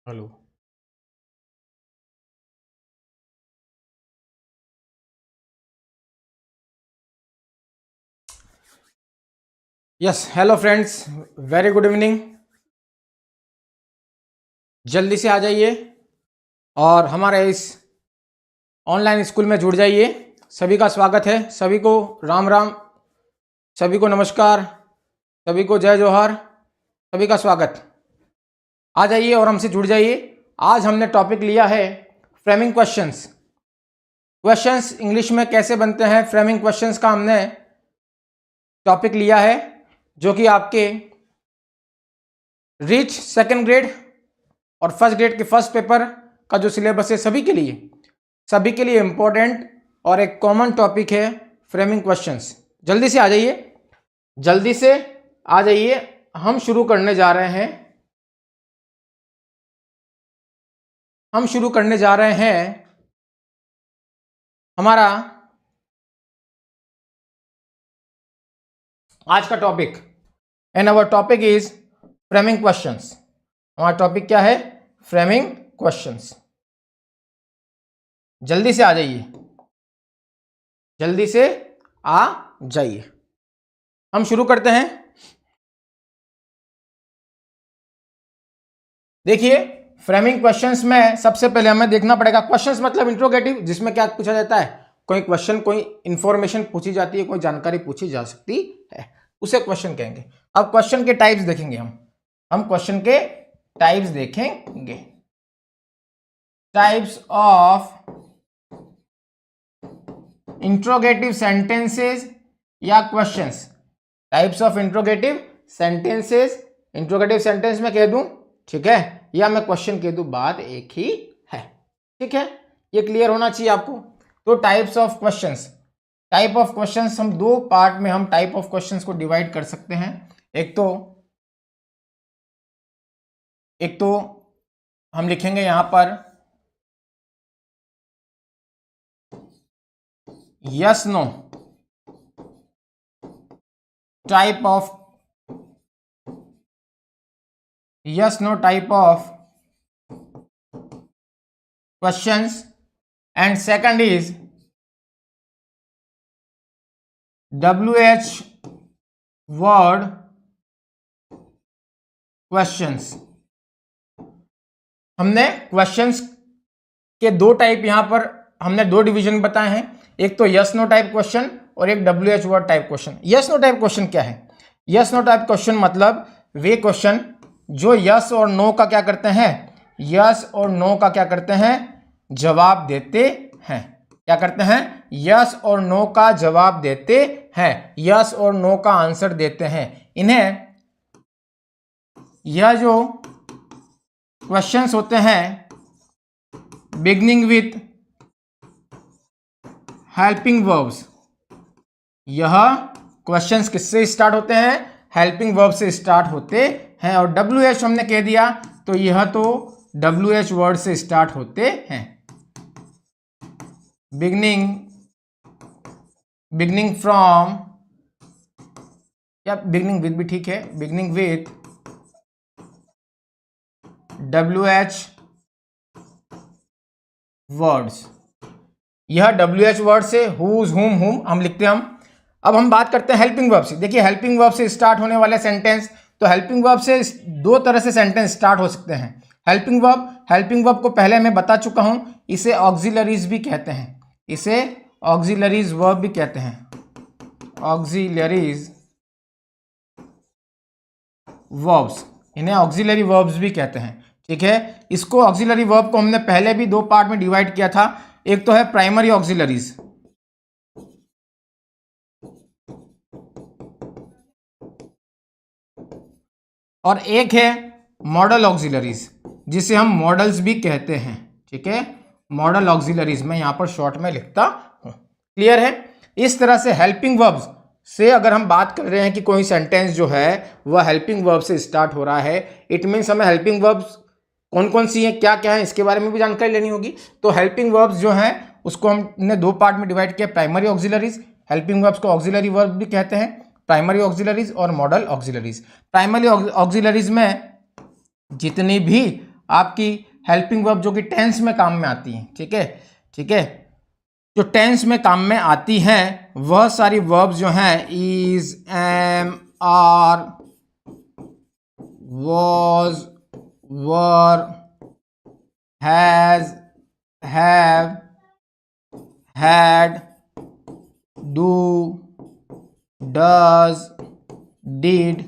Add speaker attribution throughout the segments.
Speaker 1: Hello. Yes, hello friends, very good evening. जल्दी से आ जाइए और हमारे इस ऑनलाइन स्कूल में जुड़ जाइए। सभी का स्वागत है, सभी को राम राम, सभी को नमस्कार, सभी को जय जोहार, सभी का स्वागत। आ जाइए और हमसे जुड़ जाइए। आज हमने टॉपिक लिया है फ्रेमिंग क्वेश्चंस। क्वेश्चंस इंग्लिश में कैसे बनते हैं, फ्रेमिंग क्वेश्चंस का हमने टॉपिक लिया है, जो कि आपके रीच सेकंड ग्रेड और फर्स्ट ग्रेड के फर्स्ट पेपर का जो सिलेबस है सभी के लिए इंपॉर्टेंट और एक कॉमन टॉपिक है फ्रेमिंग क्वेश्चंस। जल्दी से आ जाइए, जल्दी से आ जाइए। हम शुरू करने जा रहे हैं हमारा आज का topic, and our topic is framing questions. हमारा टॉपिक क्या है? Framing questions. जल्दी से आ जाइए, जल्दी से आ जाइए। हम शुरू करते हैं। देखिए, फ्रेमिंग क्वेश्चंस में सबसे पहले हमें देखना पड़ेगा, क्वेश्चंस मतलब इंट्रोगेटिव, जिसमें क्या पूछा जाता है, कोई क्वेश्चन, कोई इंफॉर्मेशन पूछी जाती है, कोई जानकारी पूछी जा सकती है, उसे क्वेश्चन कहेंगे। अब क्वेश्चन के टाइप्स देखेंगे हम क्वेश्चन के टाइप्स देखेंगे। टाइप्स ऑफ इंट्रोगेटिव सेंटेंसेस या questions. Types of interrogative sentences, interrogative sentence में कह दूं, ठीक है, या मैं क्वेश्चन कह दूं, बात एक ही है। ठीक है, ये क्लियर होना चाहिए आपको। तो types of questions, type of questions हम दो पार्ट में हम टाइप ऑफ क्वेश्चंस को डिवाइड कर सकते हैं। एक तो हम लिखेंगे यहां पर yes no type of, yes no type of questions, and second is WH word questions। हमने क्वेश्चंस के दो टाइप यहां पर हमने दो डिवीजन बताए हैं, एक तो यस नो टाइप क्वेश्चन और एक WH word type question. Yes no type question क्या है? यस नो टाइप क्वेश्चन मतलब वे क्वेश्चन जो यस और नो का क्या करते हैं, यस और नो का क्या करते हैं, जवाब देते हैं। क्या करते हैं? यस और नो का जवाब देते हैं, यस और नो का आंसर देते हैं। इन्हें, यह जो क्वेश्चंस होते हैं बिगनिंग विथ हेल्पिंग वर्ब्स, यह क्वेश्चंस किससे स्टार्ट होते हैं? हेल्पिंग वर्ब से स्टार्ट होते हैं। और WH हमने कह दिया तो यह तो WH वर्ड से स्टार्ट होते हैं। बिगनिंग फ्रॉम, या बिगनिंग विथ भी ठीक है, बिगनिंग विथ WH वर्ड्स। यह WH वर्ड से हुज, हुम हम लिखते हैं हम। अब हम बात करते हैं हेल्पिंग वर्ब से। देखिए, हेल्पिंग वर्ब से स्टार्ट होने वाले सेंटेंस, तो हेल्पिंग वर्ब से दो तरह से सेंटेंस स्टार्ट हो सकते हैं। हेल्पिंग वर्ब को पहले मैं बता चुका हूं, इसे ऑक्सिलरीज भी कहते हैं, इसे ऑक्सिलरीज वर्ब भी कहते हैं, ऑक्सिलरीज वर्ब्स, इन्हें ऑक्सिलरी वर्ब्स भी कहते हैं। ठीक है, इसको ऑक्सिलरी वर्ब को हमने पहले भी दो पार्ट में डिवाइड किया था। एक तो है प्राइमरी ऑक्सिलरीज, और एक है मॉडल ऑक्सिलरीज, जिसे हम मॉडल्स भी कहते हैं। ठीक है, मॉडल ऑक्सिलरीज मैं यहां पर शॉर्ट में लिखता हूं। क्लियर है? इस तरह से हेल्पिंग वर्ब्स से अगर हम बात कर रहे हैं कि कोई सेंटेंस जो है वह हेल्पिंग वर्ब से स्टार्ट हो रहा है, इट मीन्स हमें हेल्पिंग वर्ब्स कौन कौन सी हैं, क्या क्या है, इसके बारे में भी जानकारी लेनी होगी। तो हेल्पिंग वर्ब्स जो हैं उसको हमने दो पार्ट में डिवाइड किया, प्राइमरी ऑक्सिलरीज, हेल्पिंग वर्ब्स को ऑक्सिलरी वर्ब भी कहते हैं, प्राइमरी ऑक्सिलरीज और मॉडल ऑक्सिलरीज। प्राइमरी ऑक्सिलरीज में जितनी भी आपकी हेल्पिंग वर्ब जो कि टेंस में काम में आती है। ठीक है, ठीक है, जो टेंस में काम में आती हैं वह सारी वर्ब्स जो हैं is, am, are, was, were, has, have, had, do, does, did,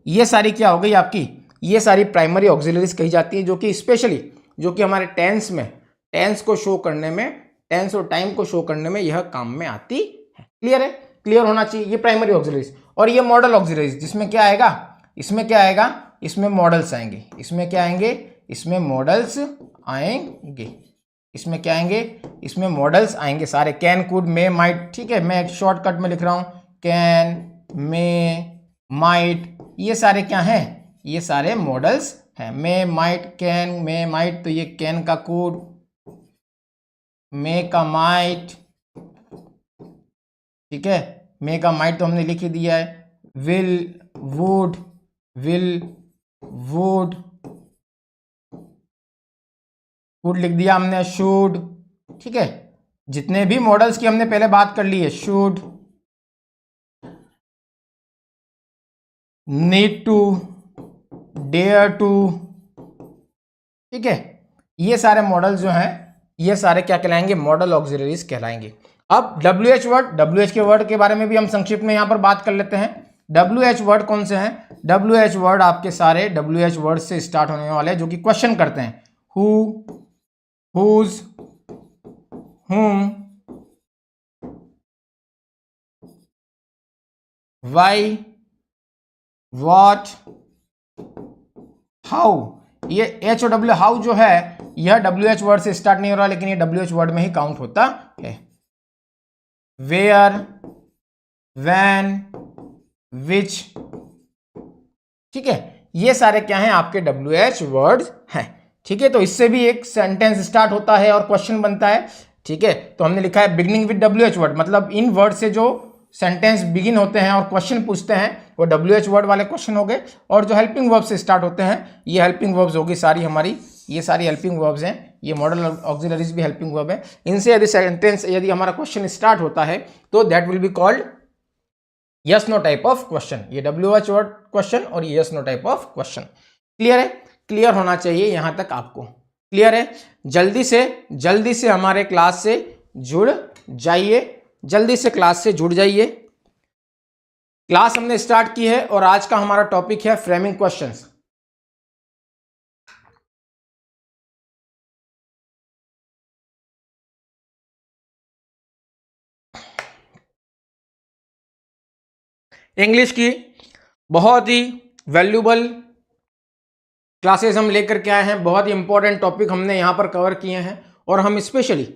Speaker 1: ये सारी क्या हो गई आपकी, ये सारी प्राइमरी ऑक्सिलरीज कही जाती है, जो कि स्पेशली जो कि हमारे टेंस में, टेंस को शो करने में, टेंस और टाइम को शो करने में यह काम में आती है। क्लियर है, क्लियर होना चाहिए। ये प्राइमरी ऑक्सिलरीज और ये मॉडल ऑक्सिलरीज, जिसमें क्या आएगा, इसमें क्या आएगा, इसमें मॉडल्स आएंगे। इसमें क्या आएंगे, इसमें मॉडल्स आएंगे। इसमें क्या आएंगे, इसमें मॉडल्स आएंगे सारे। Can, could, may, might. ठीक है, मैं एक शॉर्टकट में लिख रहा हूं, कैन, मे, माइट, ये सारे क्या हैं, ये सारे मॉडल्स हैं। मे, माइट, कैन, मे, माइट, तो ये कैन का कुड, मे का माइट। ठीक है, मे का माइट तो हमने लिख ही दिया है। Will, would, will, would, would लिख दिया हमने, शुड। ठीक है, जितने भी मॉडल्स की हमने पहले बात कर ली है, should, need to, dare to. ठीक है, ये सारे मॉडल्स जो हैं ये सारे क्या कहलाएंगे, मॉडल ऑक्सिलरीज कहलाएंगे। अब WH वर्ड, WH के वर्ड के बारे में भी हम संक्षिप्त में यहां पर बात कर लेते हैं। WH वर्ड कौन से हैं, WH वर्ड आपके सारे WH वर्ड से स्टार्ट होने वाले हैं जो कि क्वेश्चन करते हैं। Who, whose, whom, why, what, how। ये H और W, हाउ जो है यह WH वर्ड से स्टार्ट नहीं हो रहा, लेकिन ये WH वर्ड में ही काउंट होता है। वेयर, वैन, विच। ठीक है, ये सारे क्या हैं, आपके WH वर्ड हैं। ठीक है, तो इससे भी एक सेंटेंस स्टार्ट होता है और क्वेश्चन बनता है। ठीक है, तो हमने लिखा है बिगिनिंग विद WH वर्ड, मतलब इन वर्ड से जो सेंटेंस बिगिन होते हैं और क्वेश्चन पूछते हैं वो WH वर्ड वाले क्वेश्चन हो गए। और जो हेल्पिंग वर्ब से स्टार्ट होते हैं ये हेल्पिंग वर्ब्स होगी सारी हमारी, ये सारी हेल्पिंग वर्ब्स हैं। ये मॉडल ऑक्सिलरीज भी हेल्पिंग वर्ब है। इनसे यदि सेंटेंस, यदि हमारा क्वेश्चन स्टार्ट होता है तो that will be called yes no type of question. ये WH वर्ड क्वेश्चन और ये yes no type of question. Clear है, क्लियर होना चाहिए यहां तक आपको। क्लियर है, जल्दी से हमारे क्लास से जुड़ जाइए, जल्दी से क्लास से जुड़ जाइए। क्लास हमने स्टार्ट की है और आज का हमारा टॉपिक है फ्रेमिंग क्वेश्चंस। इंग्लिश की बहुत ही वैल्यूबल क्लासेस हम लेकर के आए हैं, बहुत ही इंपॉर्टेंट टॉपिक हमने यहां पर कवर किए हैं और हम स्पेशली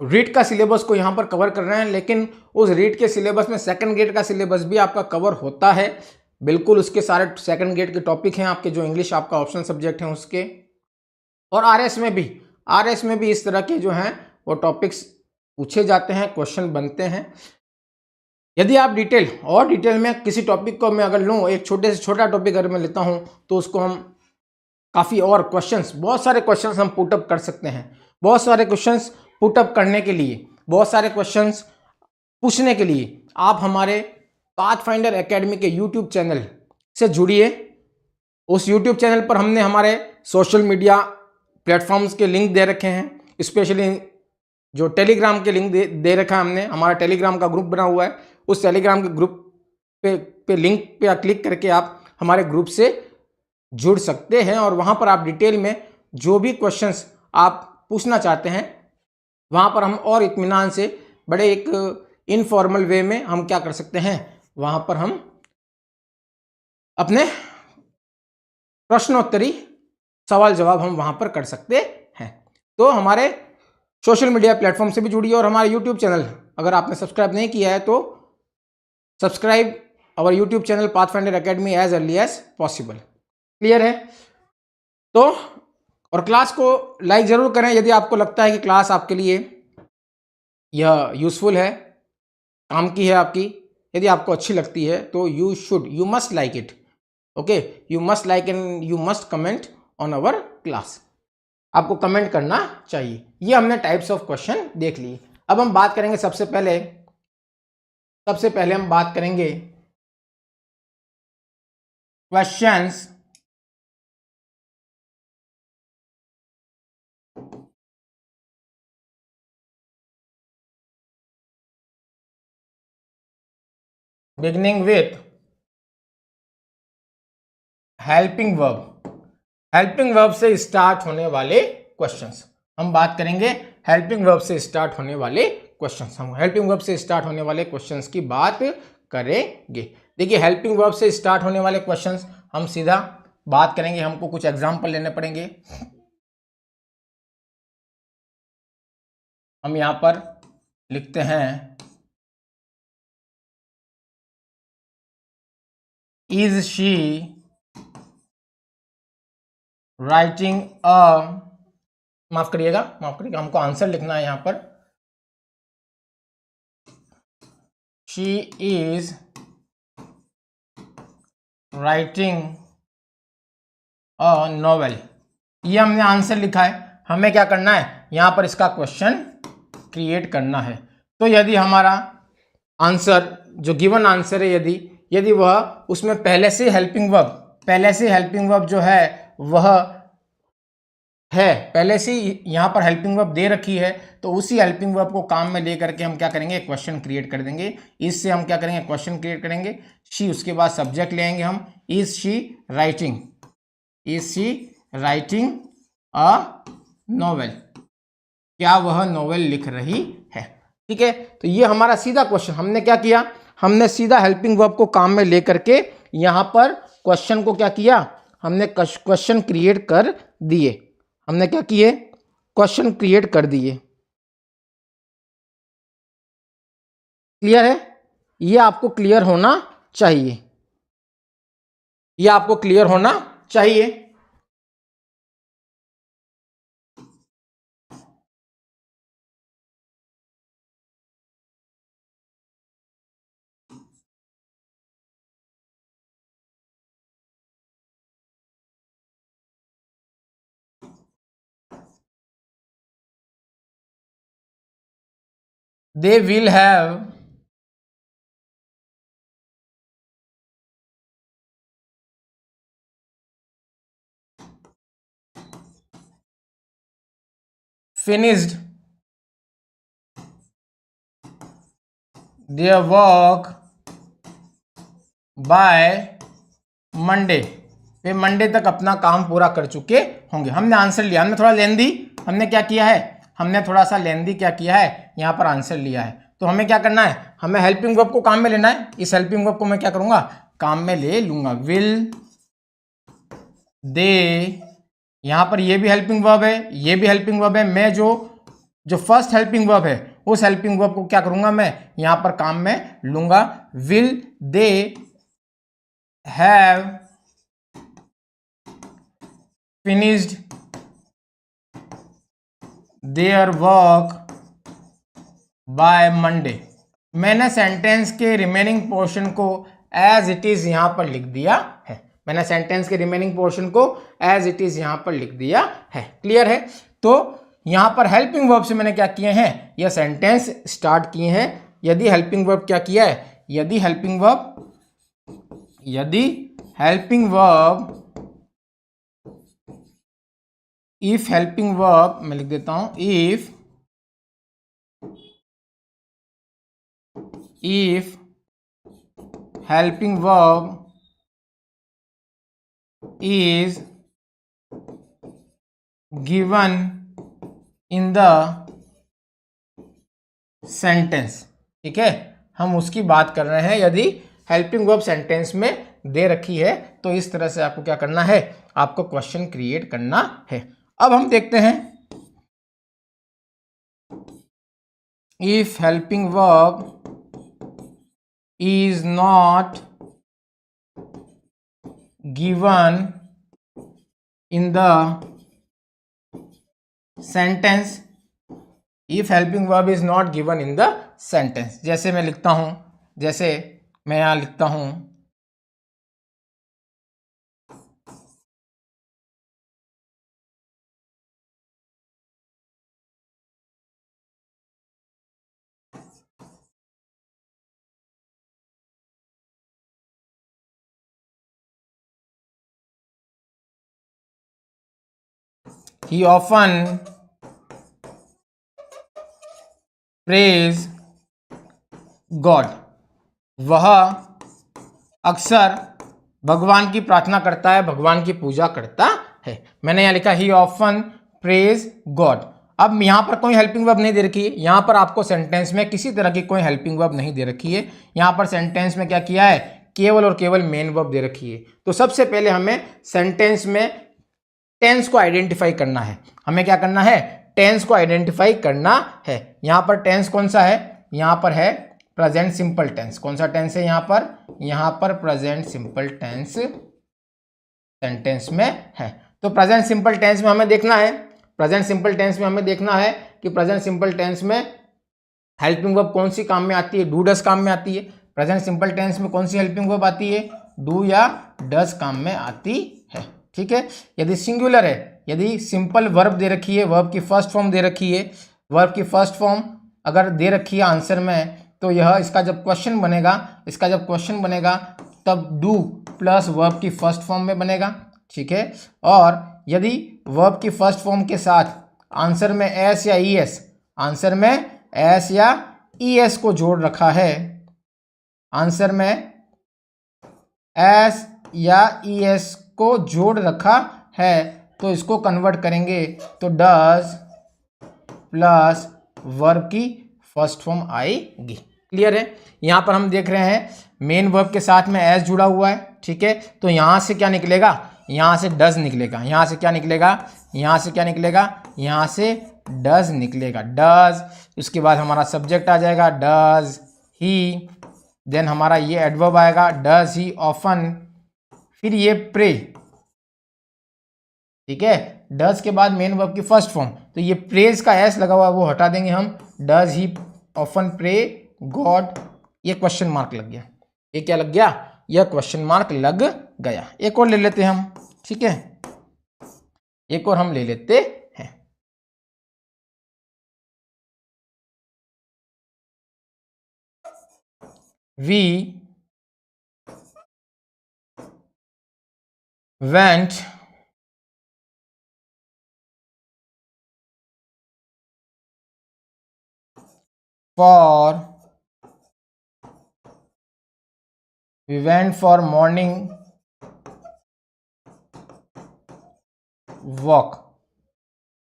Speaker 1: रीड का सिलेबस को यहां पर कवर कर रहे हैं। लेकिन उस रीड के सिलेबस में सेकंड ग्रेड का सिलेबस भी आपका कवर होता है, बिल्कुल उसके सारे सेकंड ग्रेड के टॉपिक हैं आपके, जो इंग्लिश आपका ऑप्शनल सब्जेक्ट है उसके। और RS में भी इस तरह के जो हैं वो टॉपिक्स पूछे जाते हैं, क्वेश्चन बनते हैं। यदि आप डिटेल में किसी टॉपिक को मैं अगर लूँ, एक छोटे से छोटा टॉपिक अगर मैं लेता हूँ तो उसको हम काफ़ी और क्वेश्चंस, बहुत सारे क्वेश्चंस हम पुटअप कर सकते हैं। बहुत सारे क्वेश्चंस पुटअप करने के लिए, बहुत सारे क्वेश्चंस पूछने के लिए आप हमारे पाथफाइंडर एकेडमी के यूट्यूब चैनल से जुड़िए। उस यूट्यूब चैनल पर हमने हमारे सोशल मीडिया प्लेटफॉर्म्स के लिंक दे रखे हैं, स्पेशली जो टेलीग्राम के लिंक दे रखा है हमने। हमारा टेलीग्राम का ग्रुप बना हुआ है, उस टेलीग्राम के ग्रुप पे लिंक पे क्लिक करके आप हमारे ग्रुप से जुड़ सकते हैं और वहाँ पर आप डिटेल में जो भी क्वेश्चंस आप पूछना चाहते हैं वहाँ पर हम और इत्मीनान से बड़े एक इनफॉर्मल वे में हम क्या कर सकते हैं, वहाँ पर हम अपने प्रश्नोत्तरी सवाल जवाब हम वहाँ पर कर सकते हैं। तो हमारे सोशल मीडिया प्लेटफॉर्म से भी जुड़िए और हमारे यूट्यूब चैनल अगर आपने सब्सक्राइब नहीं किया है तो subscribe our YouTube channel Pathfinder academy as early as possible. Clear है, तो और क्लास को लाइक जरूर करें यदि आपको लगता है कि क्लास आपके लिए यह यूजफुल है, काम की है आपकी। यदि आपको अच्छी लगती है तो you must like it, okay, you must like and you must comment on our class. आपको कमेंट करना चाहिए। ये हमने टाइप्स ऑफ क्वेश्चन देख लिए। अब हम बात करेंगे सबसे पहले हम बात करेंगे questions beginning with helping verb से स्टार्ट होने वाले क्वेश्चंस। हम बात करेंगे हेल्पिंग वर्ब से स्टार्ट होने वाले क्वेश्चंस। हम हेल्पिंग वर्ब से स्टार्ट होने वाले क्वेश्चंस की बात करेंगे। देखिए हेल्पिंग वर्ब से स्टार्ट होने वाले क्वेश्चंस हम सीधा बात करेंगे। हमको कुछ एग्जांपल लेने पड़ेंगे। हम यहां पर लिखते हैं इज शी राइटिंग माफ करिएगा हमको आंसर लिखना है यहां पर। She is writing a novel. ये हमने आंसर लिखा है। हमें क्या करना है, यहां पर इसका क्वेश्चन क्रिएट करना है। तो यदि हमारा आंसर जो गिवन आंसर है, यदि वह उसमें पहले से हेल्पिंग वर्ब जो है वह है, पहले से यहां पर हेल्पिंग वर्ब दे रखी है, तो उसी हेल्पिंग वर्ब को काम में लेकर के हम क्या करेंगे, क्वेश्चन क्रिएट कर देंगे। इससे हम क्या करेंगे, क्वेश्चन क्रिएट करेंगे। शी, उसके बाद सब्जेक्ट लेंगे हम, is she writing a novel, क्या वह नॉवेल लिख रही है। ठीक है, तो ये हमारा सीधा क्वेश्चन। हमने क्या किया, हमने सीधा हेल्पिंग वर्ब को काम में लेकर के यहां पर क्वेश्चन को क्या किया, हमने क्वेश्चन क्रिएट कर दिए। हमने क्या किए, क्वेश्चन क्रिएट कर दिए। क्लियर है, ये आपको क्लियर होना चाहिए, ये आपको क्लियर होना चाहिए। They will have finished their work by Monday. Way Monday तक अपना काम पूरा कर चुके होंगे। हमने आंसर लिया, हमने थोड़ा लेंदी, हमने क्या किया है, हमने थोड़ा सा लेंदी क्या किया है, यहाँ पर आंसर लिया है। तो हमें क्या करना है, हमें हेल्पिंग वर्ब को काम में लेना है। इस हेल्पिंग वर्ब को मैं क्या करूंगा, काम में ले लूंगा। विल दे, यहाँ पर ये भी हेल्पिंग वर्ब है, ये भी हेल्पिंग वर्ब है। मैं जो फर्स्ट हेल्पिंग वर्ब है उस हेल्पिंग वर्ब को क्या करूंगा, मैं यहाँ पर काम में लूंगा। Will they have finished their work by Monday। मैंने सेंटेंस के रिमेनिंग पोर्शन को एज इट इज यहां पर लिख दिया है। मैंने सेंटेंस के रिमेनिंग पोर्शन को एज इट इज यहां पर लिख दिया है। क्लियर है, तो यहां पर हेल्पिंग वर्ब से मैंने क्या किए हैं, यह सेंटेंस स्टार्ट किए हैं। यदि हेल्पिंग वर्ब क्या किया है, यदि helping verb if helping verb, मैं लिख देता हूं, if helping verb is given in the sentence। ठीक है, हम उसकी बात कर रहे हैं। यदि हेल्पिंग वर्ब सेंटेंस में दे रखी है तो इस तरह से आपको क्या करना है, आपको क्वेश्चन क्रिएट करना है। अब हम देखते हैं, if helping verb is not given in the sentence, if helping verb is not given in the sentence, जैसे मैं लिखता हूं, जैसे मैं यहां लिखता हूं, ही ऑफन प्रेज गॉड, वह अक्सर भगवान की प्रार्थना करता है, भगवान की पूजा करता है। मैंने यहाँ लिखा ही ऑफन प्रेज गॉड। अब यहाँ पर कोई हेल्पिंग वर्ब नहीं दे रखी है, यहाँ पर आपको सेंटेंस में किसी तरह की कोई हेल्पिंग वर्ब नहीं दे रखी है। यहाँ पर सेंटेंस में क्या किया है, केवल और केवल मेन वर्ब दे रखी है। तो सबसे पहले हमें सेंटेंस में टेंस को आइडेंटिफाई करना है। हमें क्या करना है, टेंस को आइडेंटिफाई करना है। यहाँ पर टेंस कौन सा है, यहाँ पर है प्रेजेंट सिंपल टेंस। कौन सा टेंस है यहाँ पर प्रेजेंट सिंपल टेंस सेंटेंस में है। तो प्रेजेंट सिंपल टेंस में हमें देखना है, प्रेजेंट सिंपल टेंस में हमें देखना है कि प्रेजेंट सिंपल टेंस में हेल्पिंग वर्ब कौन सी काम में आती है, डू डस काम में आती है। प्रेजेंट सिंपल टेंस में कौन सी हेल्पिंग वर्ब आती है, डू या डस काम में आती है। ठीक है, यदि सिंगुलर है, यदि सिंपल वर्ब दे रखी है, वर्ब की फर्स्ट फॉर्म दे रखी है, वर्ब की फर्स्ट फॉर्म अगर दे रखी है आंसर में, तो यह इसका जब क्वेश्चन बनेगा तब डू प्लस वर्ब की फर्स्ट फॉर्म में बनेगा। ठीक है, और यदि वर्ब की फर्स्ट फॉर्म के साथ आंसर में एस या ई एस, आंसर में एस या ई एस को जोड़ रखा है, आंसर में एस या ई एस को जोड़ रखा है, तो इसको कन्वर्ट करेंगे तो डज प्लस वर्ब की फर्स्ट फॉर्म आएगी। क्लियर है, यहाँ पर हम देख रहे हैं मेन वर्ब के साथ में एस जुड़ा हुआ है। ठीक है, तो यहाँ से क्या निकलेगा, यहाँ से डज निकलेगा, यहाँ से क्या निकलेगा, यहाँ से क्या निकलेगा, यहाँ से डज निकलेगा, डज। उसके बाद हमारा सब्जेक्ट आ जाएगा डज ही, देन हमारा ये एडवर्ब आएगा डज ही ऑफन, फिर ये प्रे। ठीक है, डज के बाद मेन वर्ब की फर्स्ट फॉर्म, तो ये प्रेज का एस लगा हुआ है वो हटा देंगे हम, does he often pray god. ये क्वेश्चन मार्क लग गया, ये क्या लग गया, यह क्वेश्चन मार्क लग गया। एक और ले लेते हैं हम। ठीक है, एक और हम ले लेते हैं। We went for morning walk,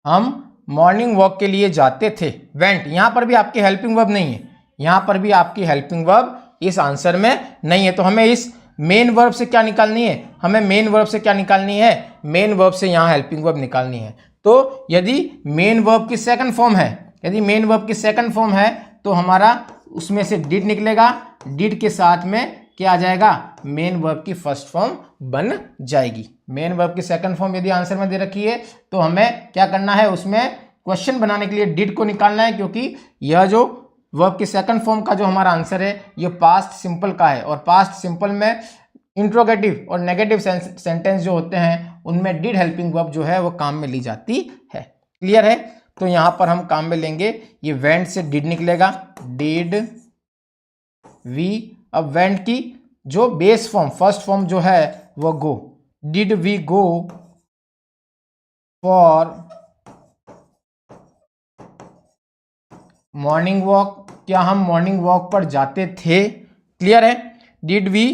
Speaker 1: हम मॉर्निंग वॉक के लिए जाते थे। वेंट, यहां पर भी आपकी हेल्पिंग वर्ब नहीं है, यहां पर भी आपकी हेल्पिंग वर्ब इस आंसर में नहीं है। तो हमें इस मेन वर्ब से क्या निकालनी है, हमें मेन वर्ब से क्या निकालनी है, मेन वर्ब से यहां हेल्पिंग वर्ब निकालनी है। तो यदि मेन वर्ब की सेकंड फॉर्म है, यदि मेन वर्ब की सेकंड फॉर्म है, तो हमारा उसमें से डिड निकलेगा, डिड के साथ में क्या आ जाएगा, मेन वर्ब की फर्स्ट फॉर्म बन जाएगी। मेन वर्ब की सेकंड फॉर्म यदि आंसर में दे रखी है, तो हमें क्या करना है, उसमें क्वेश्चन बनाने के लिए डिड को निकालना है, क्योंकि यह जो वर्ब की सेकंड फॉर्म का जो हमारा आंसर है ये पास्ट सिंपल का है, और पास्ट सिंपल में इंट्रोगेटिव और नेगेटिव सेंटेंस जो होते हैं उनमें डिड हेल्पिंग वर्ब जो है वो काम में ली जाती है। क्लियर है, तो यहां पर हम काम में लेंगे, ये वेंट से डिड निकलेगा, डिड वी। अब वेंट की जो बेस फॉर्म फर्स्ट फॉर्म जो है वो go, did we go for morning walk, क्या हम मॉर्निंग वॉक पर जाते थे। क्लियर है, did we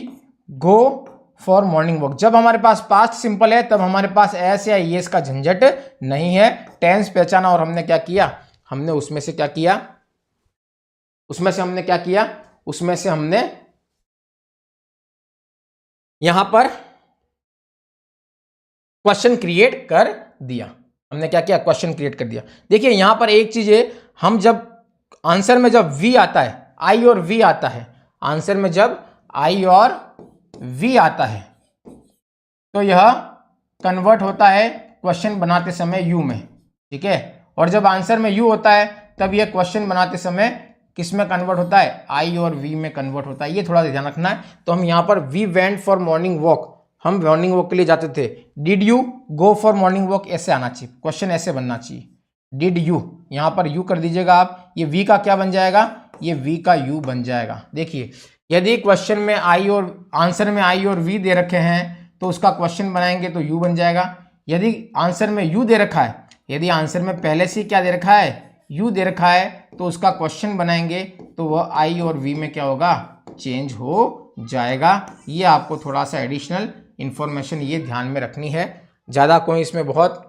Speaker 1: go for morning walk. जब हमारे पास पास्ट सिंपल है तब हमारे पास एस या ईएस का झंझट नहीं है। टेंस पहचाना और हमने क्या किया, हमने उसमें से क्या किया, उसमें से हमने क्या किया, उसमें से हमने यहां पर क्वेश्चन क्रिएट कर दिया। हमने क्या किया, क्वेश्चन क्रिएट कर दिया। देखिए यहां पर एक चीज है, हम जब आंसर में जब वी आता है, आई और वी आता है, आंसर में जब आई और वी आता है तो यह कन्वर्ट होता है क्वेश्चन बनाते समय यू में। ठीक है, और जब आंसर में यू होता है तब यह क्वेश्चन बनाते समय किस में कन्वर्ट होता है, आई और वी में कन्वर्ट होता है। ये थोड़ा ध्यान रखना है। तो हम यहाँ पर we went for morning walk, हम मॉर्निंग वॉक के लिए जाते थे। Did you go for morning walk, ऐसे आना चाहिए, क्वेश्चन ऐसे बनना चाहिए, डिड यू, यहाँ पर यू कर दीजिएगा आप। ये वी का क्या बन जाएगा, ये वी का यू बन जाएगा। देखिए यदि क्वेश्चन में आई और आंसर में आई और वी दे रखे हैं तो उसका क्वेश्चन बनाएंगे तो यू बन जाएगा। यदि आंसर में यू दे रखा है, यदि आंसर में पहले से क्या दे रखा है, यू दे रखा है, तो उसका क्वेश्चन बनाएंगे तो वह आई और वी में क्या होगा, चेंज हो जाएगा। ये आपको थोड़ा सा एडिशनल इंफॉर्मेशन ये ध्यान में रखनी है। ज़्यादा कोई इसमें बहुत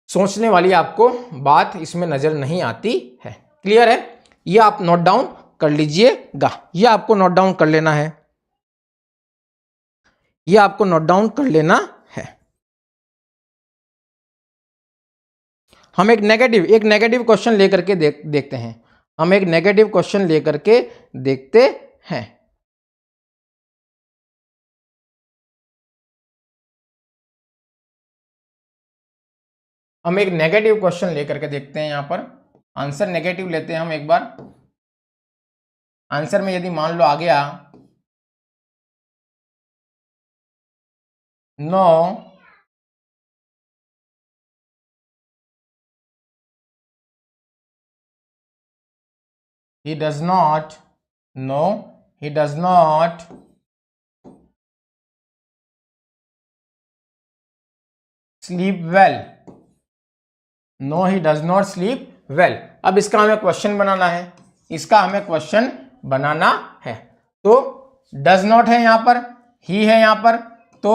Speaker 1: सोचने वाली आपको बात इसमें नज़र नहीं आती है। क्लियर है? ये आप नोट डाउन कर लीजिएगा, ये आपको नोट डाउन कर लेना है, ये आपको नोट डाउन कर लेना है। हम एक नेगेटिव क्वेश्चन लेकर के देखते हैं। हम एक नेगेटिव क्वेश्चन लेकर के देखते हैं। हम एक नेगेटिव क्वेश्चन लेकर के देखते हैं। यहां पर आंसर नेगेटिव लेते हैं हम एक बार। आंसर में यदि मान लो आ गया no he does not, no he does not sleep well, no he does not sleep well। अब इसका हमें क्वेश्चन बनाना है, इसका हमें क्वेश्चन बनाना है। तो डज नॉट है यहां पर, ही है यहां पर, तो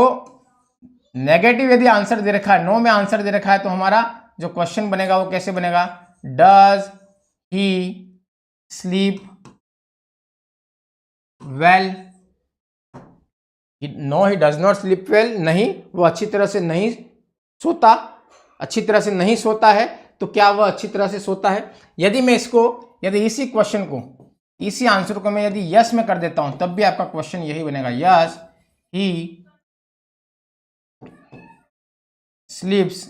Speaker 1: नेगेटिव यदि आंसर दे रखा है, नो में आंसर दे रखा है, तो हमारा जो क्वेश्चन बनेगा वो कैसे बनेगा, does he sleep well, no he does not sleep well, नहीं वो अच्छी तरह से नहीं सोता, अच्छी तरह से नहीं सोता है। तो क्या वह अच्छी तरह से सोता है? यदि मैं इसको, यदि इसी क्वेश्चन को, इसी आंसर को मैं यदि यस में कर देता हूं, तब भी आपका क्वेश्चन यही बनेगा, यस ही स्लीप्स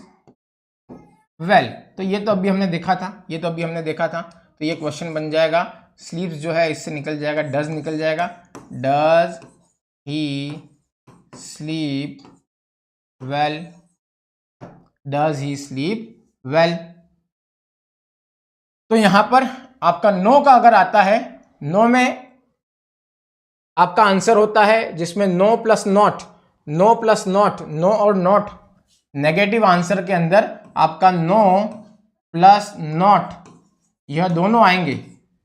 Speaker 1: वेल। तो ये तो अभी हमने देखा था, ये तो अभी हमने देखा था, तो ये क्वेश्चन बन जाएगा, स्लीप्स जो है इससे निकल जाएगा, डज निकल जाएगा, does he sleep well, does he sleep well. तो यहां पर आपका नो का अगर आता है, नो में आपका आंसर होता है जिसमें no plus not, no plus not, no और नॉट, नेगेटिव आंसर के अंदर आपका नो प्लस नॉट यह दोनों आएंगे।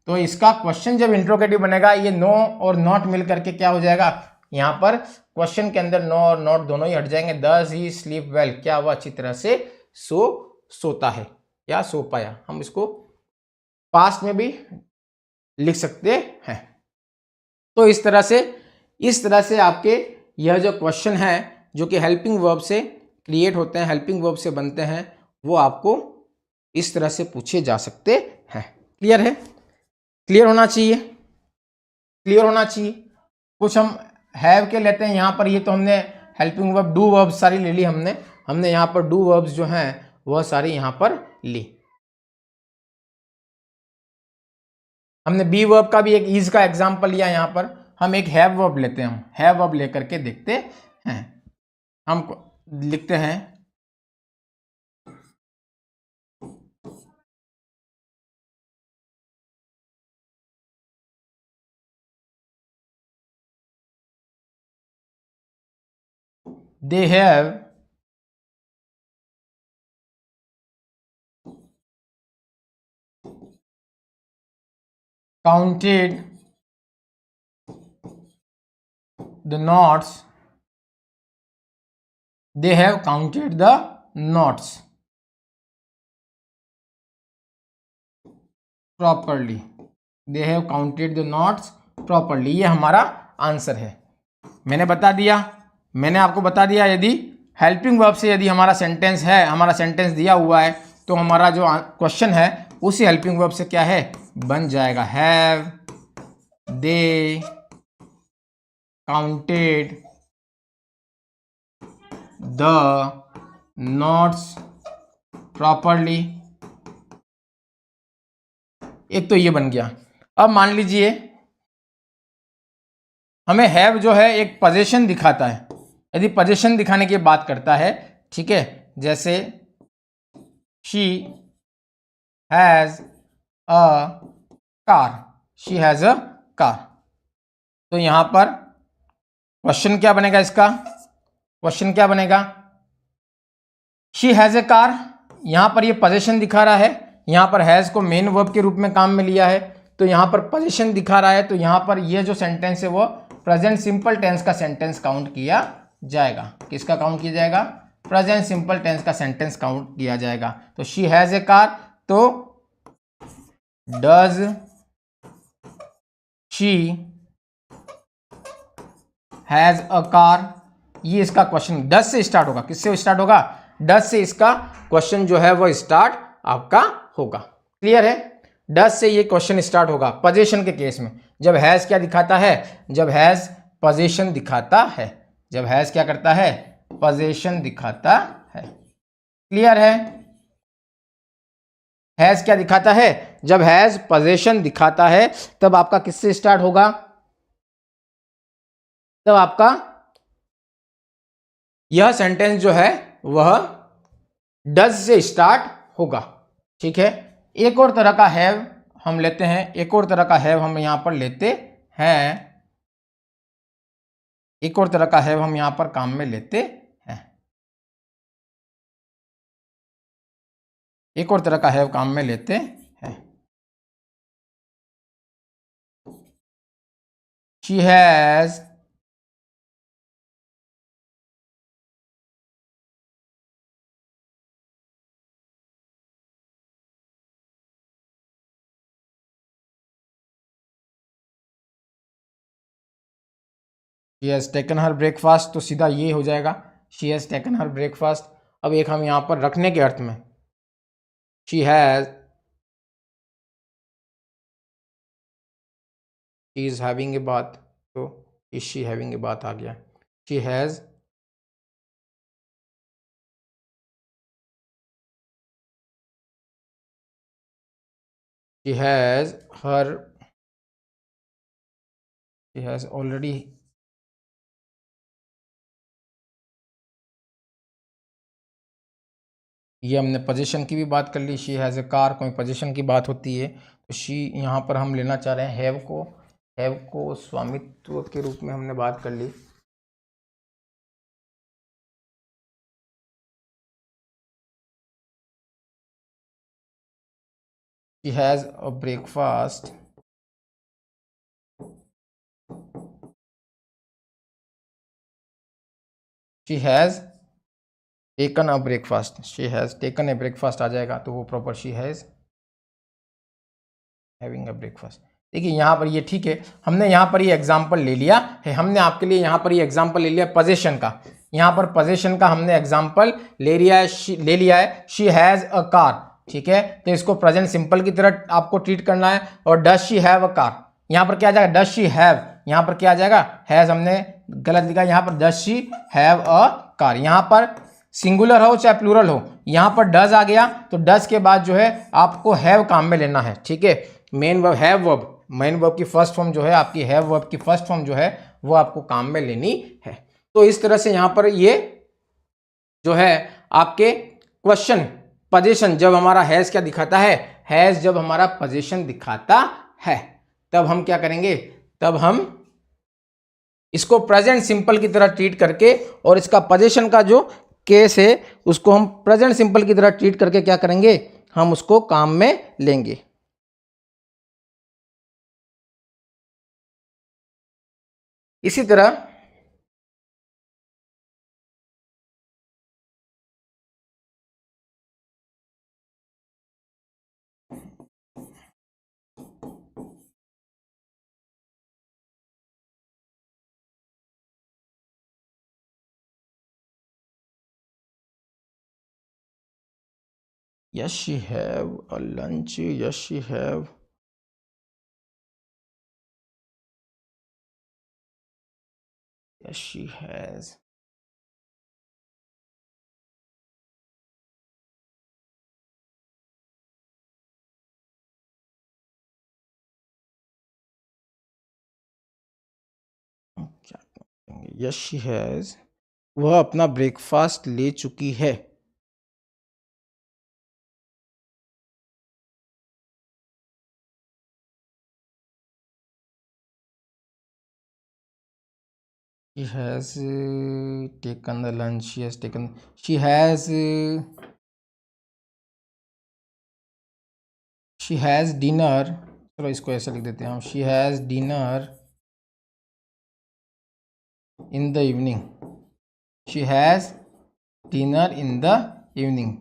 Speaker 1: तो इसका क्वेश्चन जब इंट्रोगेटिव बनेगा, ये नो और नॉट मिल करके क्या हो जाएगा, यहां पर क्वेश्चन के अंदर नो और नॉट दोनों ही हट जाएंगे। डज ही स्लीप वेल, क्या वह अच्छी तरह से सोता है या सो पाया। हम इसको पास्ट में भी लिख सकते हैं। तो इस तरह से आपके यह जो क्वेश्चन है जो कि हेल्पिंग वर्ब से क्रिएट होते हैं, हेल्पिंग वर्ब से बनते हैं, वो आपको इस तरह से पूछे जा सकते हैं। क्लियर है? क्लियर होना चाहिए, क्लियर होना चाहिए। कुछ हम हैव के लेते हैं यहाँ पर, ये तो हमने हेल्पिंग वर्ब डू वर्ब सारी ले ली हमने यहाँ पर डू वर्ब्स जो हैं वह सारी यहाँ पर ली। हमने बी वर्ब का भी एक ईज का एग्जांपल लिया। यहाँ पर हम एक हैव वर्ब लेते हैं, हम हैव वर्ब लेकर के देखते हैं। हम लिखते हैं they have counted the knots, they have counted the knots properly, they have counted the knots properly। ये हमारा आंसर है। मैंने आपको बता दिया यदि हेल्पिंग वर्ब से यदि हमारा सेंटेंस है, हमारा सेंटेंस दिया हुआ है, तो हमारा जो क्वेश्चन है उसी हेल्पिंग वर्ब से क्या है, बन जाएगा। Have they counted the knots properly. एक तो ये बन गया। अब मान लीजिए हमें हैव जो है एक पोजीशन दिखाता है। यदि पोजीशन दिखाने की बात करता है, ठीक है, जैसे she has a car, she has a car, तो यहां पर क्वेश्चन क्या बनेगा, इसका क्वेश्चन क्या बनेगा, शी हैज़ ए कार, यहाँ पर ये पोजीशन दिखा रहा है, यहाँ पर हैज़ को मेन वर्ब के रूप में काम में लिया है, तो यहाँ पर पोजीशन दिखा रहा है, तो यहाँ पर ये जो सेंटेंस है वो प्रेजेंट सिंपल टेंस का सेंटेंस काउंट किया जाएगा। किसका काउंट किया जाएगा? प्रेजेंट सिंपल टेंस का सेंटेंस काउंट किया जाएगा। तो शी हैज़ ए कार, तो does she has a car, ये इसका क्वेश्चन डज से स्टार्ट होगा। किससे स्टार्ट होगा? डज से इसका क्वेश्चन जो है वो स्टार्ट आपका होगा। क्लियर है? डज से ये क्वेश्चन स्टार्ट होगा पोजीशन के केस में। जब हैज क्या दिखाता है? जब हैज पोजीशन दिखाता है। जब हैज क्या करता है? पोजीशन दिखाता है। क्लियर है? हैज क्या दिखाता है? जब हैज पोजीशन दिखाता है तब आपका किससे स्टार्ट होगा? तब आपका यह सेंटेंस जो है वह डज से स्टार्ट होगा। ठीक है? एक और तरह का हैव हम लेते हैं, एक और तरह का हैव हम यहां पर लेते हैं, एक और तरह का हैव हम यहां पर काम में लेते हैं, एक और तरह का हैव काम में लेते हैं। She has she has taken her breakfast, तो सीधा ये हो जाएगा she has taken her breakfast. अब एक हम यहां पर रखने के अर्थ में she has is having a बात, तो इज शी हैविंग ए बात आ गया। She has she has her she has already, ये हमने पोजीशन की भी बात कर ली। शी हैज़ ए कार, कोई पोजीशन की बात होती है तो शी यहाँ पर हम लेना चाह रहे हैं हैव को, हैव को स्वामित्व के रूप में हमने बात कर ली। She has a breakfast, she has taken a breakfast, she has taken a breakfast आ जाएगा, तो वो proper she has having a breakfast. देखिए यहाँ पर ये ठीक है, हमने यहाँ पर ये एग्जाम्पल ले लिया है, हमने आपके लिए यहाँ पर ये एग्जाम्पल ले लिया पोजीशन का। यहाँ पर पोजीशन का हमने एग्जाम्पल ले लिया है, शी हैज़ अ कार। ठीक है, तो इसको प्रेजेंट सिंपल की तरह आपको ट्रीट करना है। और does she have a car, यहाँ पर क्या आ जाएगा? डज शी हैव, यहाँ पर क्या आ जाएगा? हैज़ हमने गलत लिखा, यहाँ पर does she have a car. यहाँ पर सिंगुलर हो चाहे प्लूरल हो, यहाँ पर डज आ गया, तो डज के बाद जो है आपको हैव काम में लेना है। ठीक है, main verb have verb, main verb की फर्स्ट फॉर्म जो है आपकी हैव वर्ब की फर्स्ट फॉर्म जो है वो आपको काम में लेनी है। तो इस तरह से यहाँ पर ये जो है आपके क्वेश्चन पोजीशन, जब हमारा हैज क्या दिखाता है? हैज जब हमारा पोजीशन दिखाता है तब हम क्या करेंगे? तब हम इसको प्रेजेंट सिंपल की तरह ट्रीट करके, और इसका पोजीशन का जो केस है उसको हम प्रेजेंट सिंपल की तरह ट्रीट करके क्या करेंगे? हम उसको काम में लेंगे। इसी तरह yes she have a lunch, yes she have, yes she has, क्या कहेंगे? yes she has, वह अपना ब्रेकफास्ट ले चुकी है। She has taken the lunch. She has taken. She has. She has dinner. चलो इसको ऐसे लिख देते हैं हम. She has dinner in the evening. She has dinner in the evening.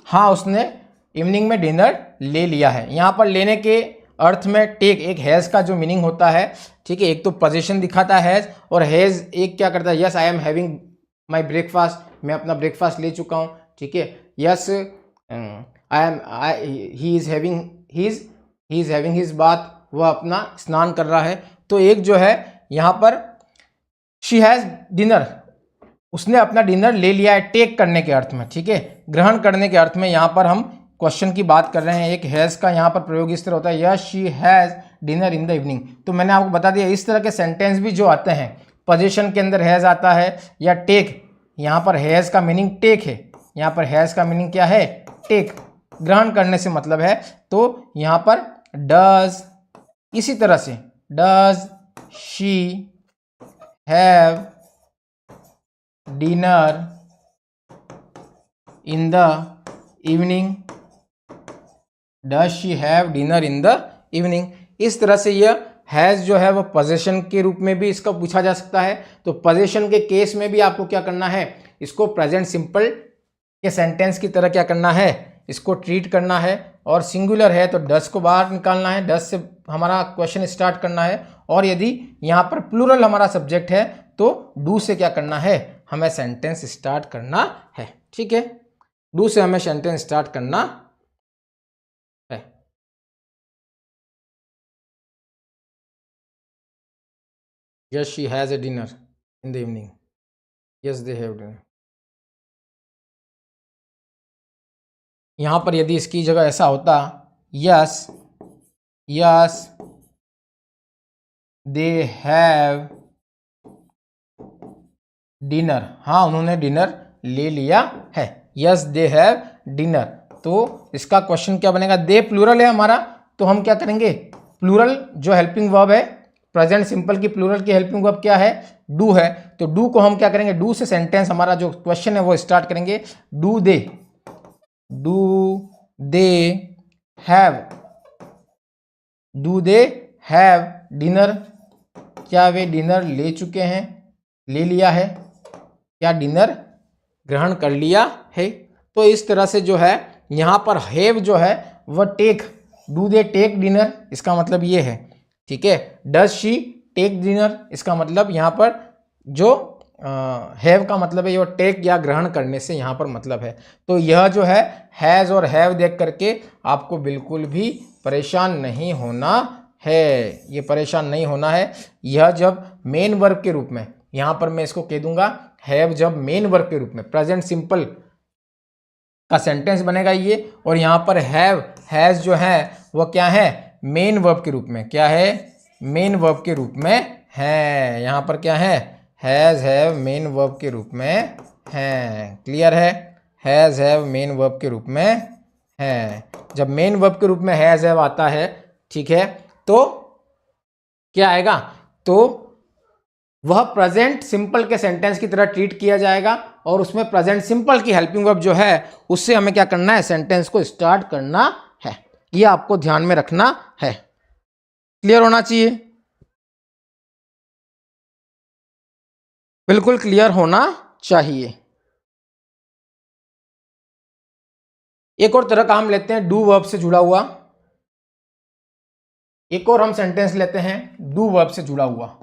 Speaker 1: हाँ, उसने इवनिंग में डिनर ले लिया है. यहाँ पर लेने के अर्थ में टेक एक हैज़ का जो मीनिंग होता है, ठीक है, एक तो पोजीशन दिखाता है हैज़, और हैज़ एक क्या करता है, yes I am having my breakfast, मैं अपना ब्रेकफास्ट ले चुका हूँ, ठीक है. Yes he is having his bath, वह अपना स्नान कर रहा है. तो एक जो है यहाँ पर शी हैज़ डिनर, उसने अपना डिनर ले लिया है टेक करने के अर्थ में, ठीक है, ग्रहण करने के अर्थ में. यहाँ पर हम क्वेश्चन की बात कर रहे हैं. एक हैज़ का यहाँ पर प्रयोग इस तरह होता है, yes she has dinner in the evening. तो मैंने आपको बता दिया इस तरह के सेंटेंस भी जो आते हैं पोजीशन के अंदर हैज़ आता है या टेक. यहाँ पर हैज़ का मीनिंग टेक है, यहाँ पर हैज़ का मीनिंग क्या है, टेक, ग्रहण करने से मतलब है. तो यहाँ पर डज, इसी तरह से does she have dinner in the evening, does she have dinner in the evening. इस तरह से यह हैज़ जो है वह पोजीशन के रूप में भी इसका पूछा जा सकता है. तो पोजीशन के केस में भी आपको क्या करना है, इसको प्रेजेंट सिंपल के सेंटेंस की तरह क्या करना है, इसको ट्रीट करना है. और सिंगुलर है तो डज को बाहर निकालना है, डज से हमारा क्वेश्चन स्टार्ट करना है. और यदि यहाँ पर प्लूरल हमारा सब्जेक्ट है तो डू से क्या करना है, हमें सेंटेंस स्टार्ट करना है, ठीक है. डू से हमें सेंटेंस स्टार्ट करना है. Yes she has a dinner in the evening, yes they have dinner. यहाँ पर यदि इसकी जगह ऐसा होता, यस दे हैव डिनर, हाँ उन्होंने डिनर ले लिया है, यस दे हैव डिनर. तो इसका क्वेश्चन क्या बनेगा, दे प्लूरल है हमारा, तो हम क्या करेंगे, प्लूरल जो हेल्पिंग वर्ब है, प्रेजेंट सिंपल की प्लूरल की हेल्पिंग वर्ब क्या है, डू है. तो डू को हम क्या करेंगे, डू से सेंटेंस हमारा जो क्वेश्चन है वो स्टार्ट करेंगे. डू दे हैव डिनर, क्या वे डिनर ले चुके हैं, ले लिया है, क्या डिनर ग्रहण कर लिया है. तो इस तरह से जो है यहाँ पर हैव जो है वह take, do they take dinner, इसका मतलब ये है, ठीक है. डज शी टेक डिनर, इसका मतलब यहाँ पर जो हैव का मतलब है ये टेक या ग्रहण करने से यहाँ पर मतलब है. तो यह जो है हैज़ और हैव देख करके आपको बिल्कुल भी परेशान नहीं होना है, ये परेशान नहीं होना है. यह जब मेन वर्ब के रूप में, यहाँ पर मैं इसको कह दूंगा हैव जब मेन वर्ब के रूप में प्रेजेंट सिंपल का सेंटेंस बनेगा ये, और यहाँ पर हैज़ जो है वह क्या है, मेन वर्ब के रूप में, क्या है, मेन वर्ब के रूप में है. यहाँ पर क्या है, हैज़ हैव मेन वर्ब के रूप में है. क्लियर है, हैज़ हैव मेन वर्ब के रूप में है. जब मेन वर्ब के रूप में हैज़ हैव आता है, ठीक है, तो क्या आएगा, तो वह प्रेजेंट सिंपल के सेंटेंस की तरह ट्रीट किया जाएगा, और उसमें प्रेजेंट सिंपल की हेल्पिंग वर्ब जो है उससे हमें क्या करना है, सेंटेंस को स्टार्ट करना है. ये आपको ध्यान में रखना है, क्लियर होना चाहिए, बिल्कुल क्लियर होना चाहिए. एक और तरह का हम लेते हैं डू वर्ब से जुड़ा हुआ, एक और हम सेंटेंस लेते हैं डू वर्ब से जुड़ा हुआ.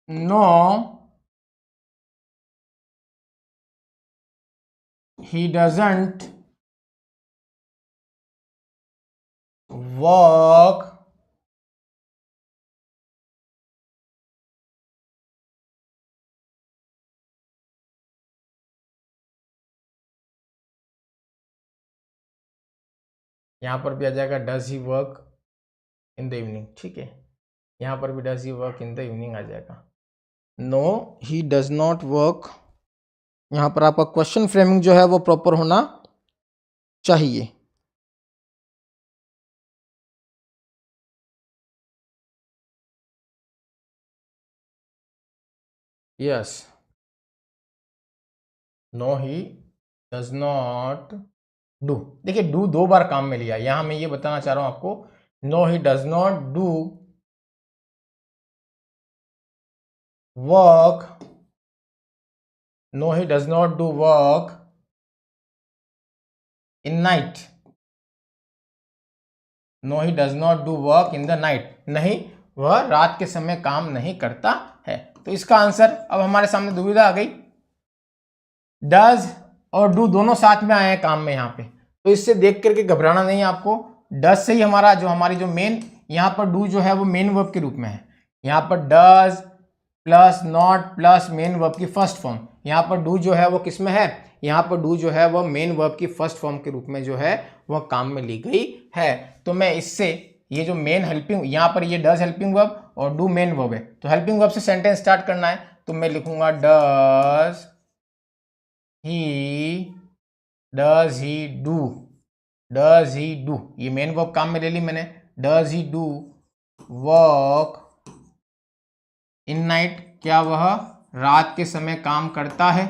Speaker 1: No, he doesn't work यहाँ पर भी आ जाएगा does he work in the evening, ठीक है, यहाँ पर भी does he work in the evening आ जाएगा. No he does not work, यहाँ पर आपका क्वेश्चन फ्रेमिंग जो है वो प्रॉपर होना चाहिए। Yes, no he does not do. देखिए डू दो बार काम में लिया, यहां मैं ये बताना चाह रहा हूं आपको, no he does not do work, no he does not do work in night, no he does not do work in the night, नहीं वह रात के समय काम नहीं करता है। तो इसका आंसर अब हमारे सामने दुविधा आ गई, डज और डू दोनों साथ में आए हैं काम में यहाँ पे, तो इससे देख करके घबराना नहीं है आपको। डज से ही हमारा जो हमारी जो मेन यहाँ पर डू जो है वो मेन वर्ब के रूप में है, यहाँ पर does plus not plus main verb की फर्स्ट फॉर्म, यहाँ पर डू जो है वो किस में है, यहाँ पर डू जो है वो मेन वर्ब की फर्स्ट फॉर्म के रूप में जो है वह काम में ली गई है। तो मैं इससे ये जो मेन हेल्पिंग, यहाँ पर ये डज हेल्पिंग वर्ब और डू मेन वर्ब है, तो हेल्पिंग वर्ब से सेंटेंस स्टार्ट करना है, तो मैं लिखूंगा does he do, does he do, ये मेन वर्ब काम में ले ली मैंने, does he do work in night, क्या वह रात के समय काम करता है।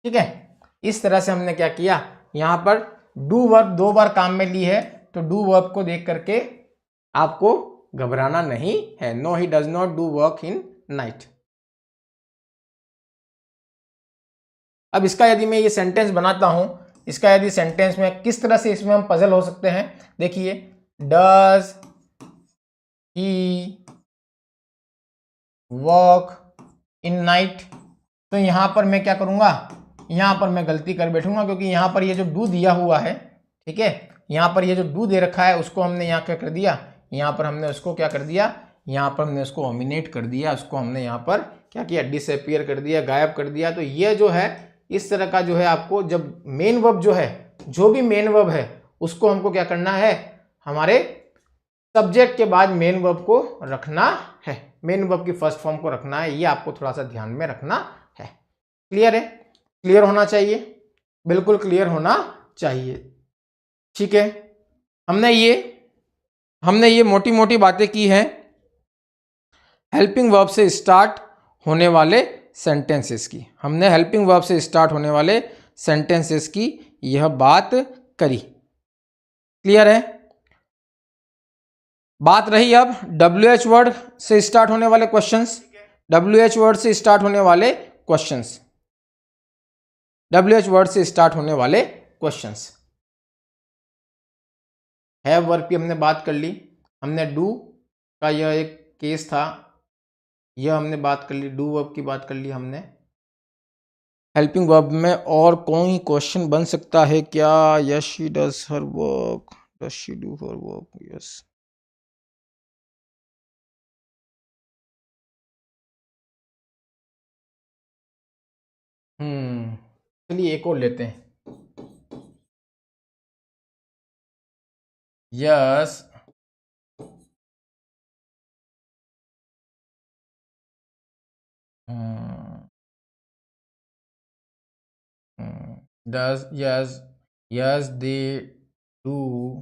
Speaker 1: ठीक है, इस तरह से हमने क्या किया, यहां पर डू वर्ब दो बार काम में ली है, तो डू वर्ब को देख करके आपको घबराना नहीं है। No he does not do work in night. अब इसका यदि मैं ये सेंटेंस बनाता हूं, इसका यदि सेंटेंस में किस तरह से इसमें हम पजल हो सकते हैं, देखिए does he work in night, तो यहां पर मैं क्या करूंगा, यहां पर मैं गलती कर बैठूंगा, क्योंकि यहां पर ये जो डू दिया हुआ है, ठीक है, यहां पर ये जो डू दे रखा है उसको हमने यहां क्या कर दिया, यहां पर हमने उसको क्या कर दिया, यहां पर हमने उसको ओमिनेट कर दिया, उसको हमने यहां पर क्या किया, डिसअपीयर कर दिया, गायब कर दिया। तो ये जो है इस तरह का जो है आपको, जब मेन वर्ब जो है, जो भी मेन वर्ब है उसको हमको क्या करना है, हमारे सब्जेक्ट के बाद मेन वर्ब को रखना है, मेन वर्ब की फर्स्ट फॉर्म को रखना है, ये आपको थोड़ा सा ध्यान में रखना है। क्लियर है, क्लियर होना चाहिए, बिल्कुल क्लियर होना चाहिए। ठीक है, हमने ये मोटी मोटी बातें की हैं हेल्पिंग वर्ब से स्टार्ट होने वाले सेंटेंसेस की, हमने हेल्पिंग वर्ब से स्टार्ट होने वाले सेंटेंसेस की यह बात करी। क्लियर है, बात रही अब WH वर्ड से स्टार्ट होने वाले क्वेश्चंस, WH वर्ड से स्टार्ट होने वाले क्वेश्चंस, WH वर्ड से स्टार्ट होने वाले क्वेश्चंस। हैव वर्ब की हमने बात कर ली, हमने डू का यह एक केस था, यह हमने बात कर ली, डू वर्ब की बात कर ली हमने। हेल्पिंग वर्ब में और कोई क्वेश्चन बन सकता है क्या, yes she does her work, does she do her work, yes. चलिए एक और लेते हैं, yes does yes they do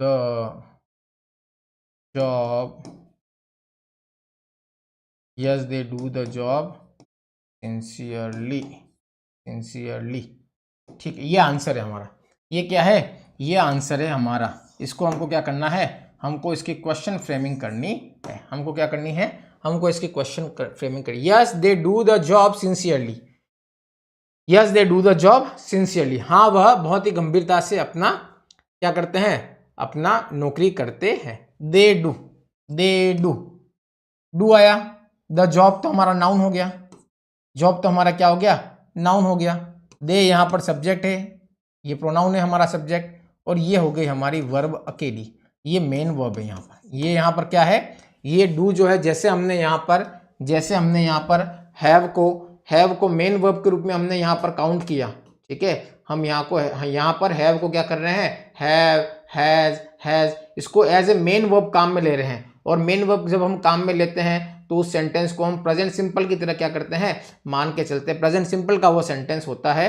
Speaker 1: the job, yes they do the job sincerely। ठीक है, ये आंसर है हमारा, ये क्या है, ये आंसर है हमारा। इसको हमको क्या करना है, हमको इसकी क्वेश्चन फ्रेमिंग करनी है, हमको क्या करनी है, हमको इसकी क्वेश्चन फ्रेमिंग करनी। Yes they do the job sincerely, yes they do the job sincerely, हाँ वह बहुत ही गंभीरता से अपना क्या करते हैं, अपना नौकरी करते हैं। दे डू, दे डू आया, द जॉब तो हमारा नाउन हो गया, जॉब तो हमारा क्या हो गया, नाउन हो गया। दे यहाँ पर सब्जेक्ट है, ये प्रोनाउन है हमारा सब्जेक्ट, और ये हो गई हमारी वर्ब अकेली, ये मेन वर्ब है यहाँ पर। ये यहाँ पर क्या है, ये डू जो है, जैसे हमने यहाँ पर हैव को मेन वर्ब के रूप में हमने यहाँ पर काउंट किया, ठीक है, हम यहाँ पर हैव को क्या कर रहे हैं, हैव हैज इसको एज ए मेन वर्ब काम में ले रहे हैं, और मेन वर्ब जब हम काम में लेते हैं तो उस सेंटेंस को हम प्रेजेंट सिंपल की तरह क्या करते हैं, मान के चलते हैं। प्रेजेंट सिंपल का वो सेंटेंस होता है,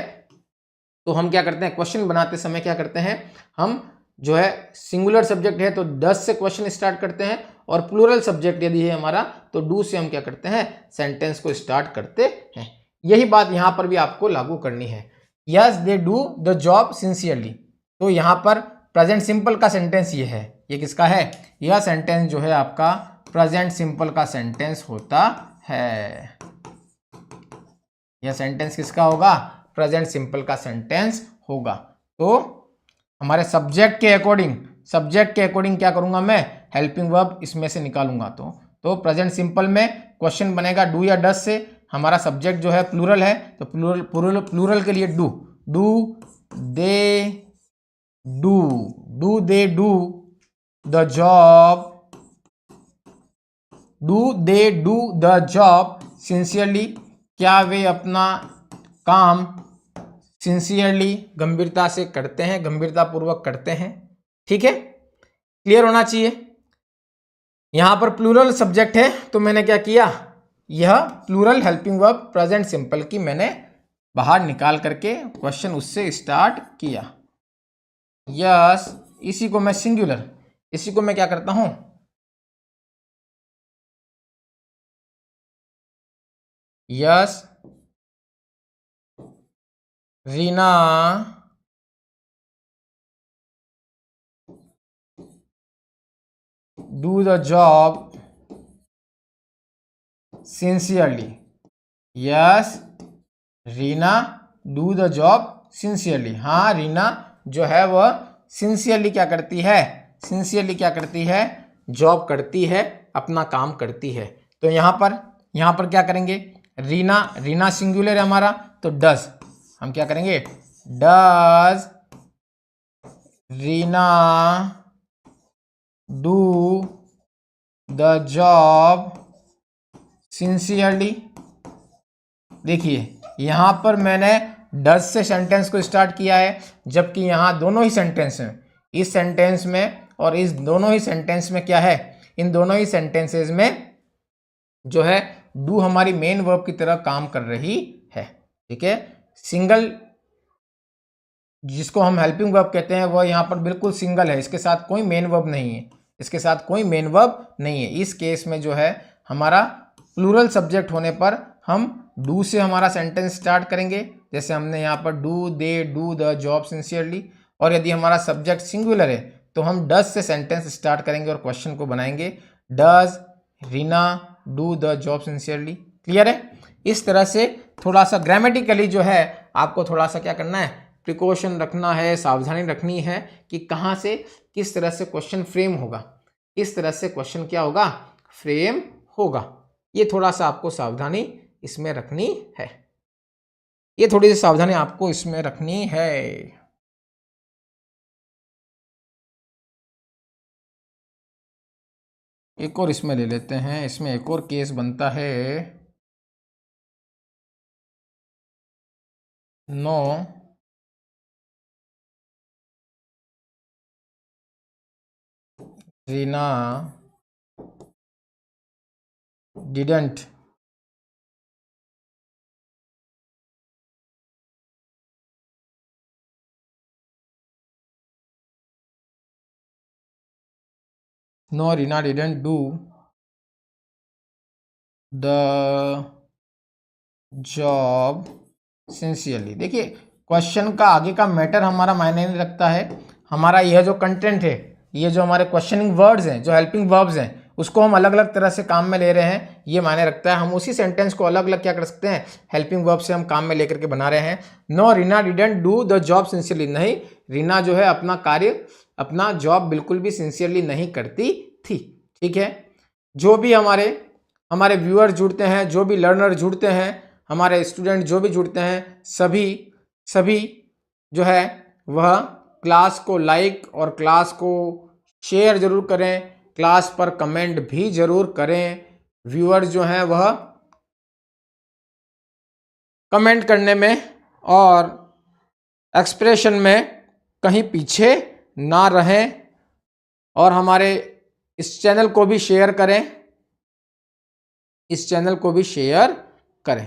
Speaker 1: तो हम क्या करते हैं, क्वेश्चन बनाते समय क्या करते हैं, हम जो है सिंगुलर सब्जेक्ट है तो डस से क्वेश्चन स्टार्ट करते हैं, और प्लूरल सब्जेक्ट यदि है हमारा तो डू से हम क्या करते हैं, सेंटेंस को स्टार्ट करते हैं। यही बात यहां पर भी आपको लागू करनी है। Yes they do the job sincerely, तो यहां पर प्रेजेंट सिंपल का सेंटेंस ये है, ये किसका है, यह सेंटेंस जो है आपका प्रेजेंट सिंपल का सेंटेंस होता है। यह सेंटेंस किसका होगा, प्रेजेंट सिंपल का सेंटेंस होगा। तो हमारे सब्जेक्ट के अकॉर्डिंग क्या करूंगा मैं, हेल्पिंग वर्ब इसमें से निकालूंगा। तो प्रेजेंट सिंपल में क्वेश्चन बनेगा डू या डस से, हमारा सब्जेक्ट जो है प्लूरल है तो प्लूरल के लिए do they do the job sincerely, क्या वे अपना काम सिंसियरली गंभीरता से करते हैं, गंभीरता पूर्वक करते हैं। ठीक है, क्लियर होना चाहिए। यहां पर प्लूरल सब्जेक्ट है तो मैंने क्या किया, यह plural helping verb present simple की मैंने बाहर निकाल करके क्वेश्चन उससे स्टार्ट किया। यस, इसी को मैं सिंगुलर, इसी को मैं क्या करता हूं, yes Reena do the job sincerely. Yes Reena do the job sincerely. हाँ, रीना जो है वह सिंसियरली क्या करती है, जॉब करती है, अपना काम करती है। तो यहां पर क्या करेंगे, रीना सिंगुलर है हमारा, तो डज हम क्या करेंगे, does Reena do the job sincerely. देखिए यहां पर मैंने डज से सेंटेंस को स्टार्ट किया है, जबकि यहां दोनों ही सेंटेंस हैं, इस सेंटेंस में और इस दोनों ही सेंटेंस में क्या है, इन दोनों ही सेंटेंसेस में जो है डू हमारी मेन वर्ब की तरह काम कर रही है। ठीक है, सिंगल जिसको हम हेल्पिंग वर्ब कहते हैं वह यहाँ पर बिल्कुल सिंगल है, इसके साथ कोई मेन वर्ब नहीं है, इस केस में जो है हमारा प्लूरल सब्जेक्ट होने पर हम डू से हमारा सेंटेंस स्टार्ट करेंगे, जैसे हमने यहाँ पर do they do the job sincerely. और यदि हमारा सब्जेक्ट सिंगुलर है तो हम डज से सेंटेंस स्टार्ट करेंगे और क्वेश्चन को बनाएंगे, does Reena do the job sincerely. Clear है। इस तरह से थोड़ा सा ग्रामेटिकली जो है आपको थोड़ा सा क्या करना है, प्रिकॉशन रखना है, सावधानी रखनी है कि कहाँ से किस तरह से क्वेश्चन फ्रेम होगा, इस तरह से क्वेश्चन क्या होगा, फ्रेम होगा। ये थोड़ा सा आपको सावधानी इसमें रखनी है, ये थोड़ी सी सावधानी आपको इसमें रखनी है। एक और इसमें ले लेते हैं, इसमें एक और केस बनता है, no Reena didn't no Reena didn't do the job sincerely. देखिए क्वेश्चन का आगे का मैटर हमारा मायने नहीं रखता है, हमारा यह जो कंटेंट है, ये जो हमारे क्वेश्चनिंग वर्ड्स हैं, जो हेल्पिंग वर्ब्स हैं, उसको हम अलग अलग तरह से काम में ले रहे हैं, ये मायने रखता है। हम उसी सेंटेंस को अलग अलग क्या कर सकते हैं, हेल्पिंग वर्ब से हम काम में लेकर के बना रहे हैं। No Reena didn't do the job sincerely, नहीं रीना जो है अपना कार्य, अपना जॉब बिल्कुल भी सिंसियरली नहीं करती थी। ठीक है, जो भी हमारे व्यूअर जुड़ते हैं, जो भी लर्नर जुड़ते हैं, हमारे स्टूडेंट जो भी जुड़ते हैं, सभी जो है वह क्लास को लाइक और क्लास को शेयर जरूर करें, क्लास पर कमेंट भी जरूर करें। व्यूअर जो हैं वह कमेंट करने में और एक्सप्रेशन में कहीं पीछे ना रहें, और हमारे इस चैनल को भी शेयर करें। इस चैनल को भी शेयर करें।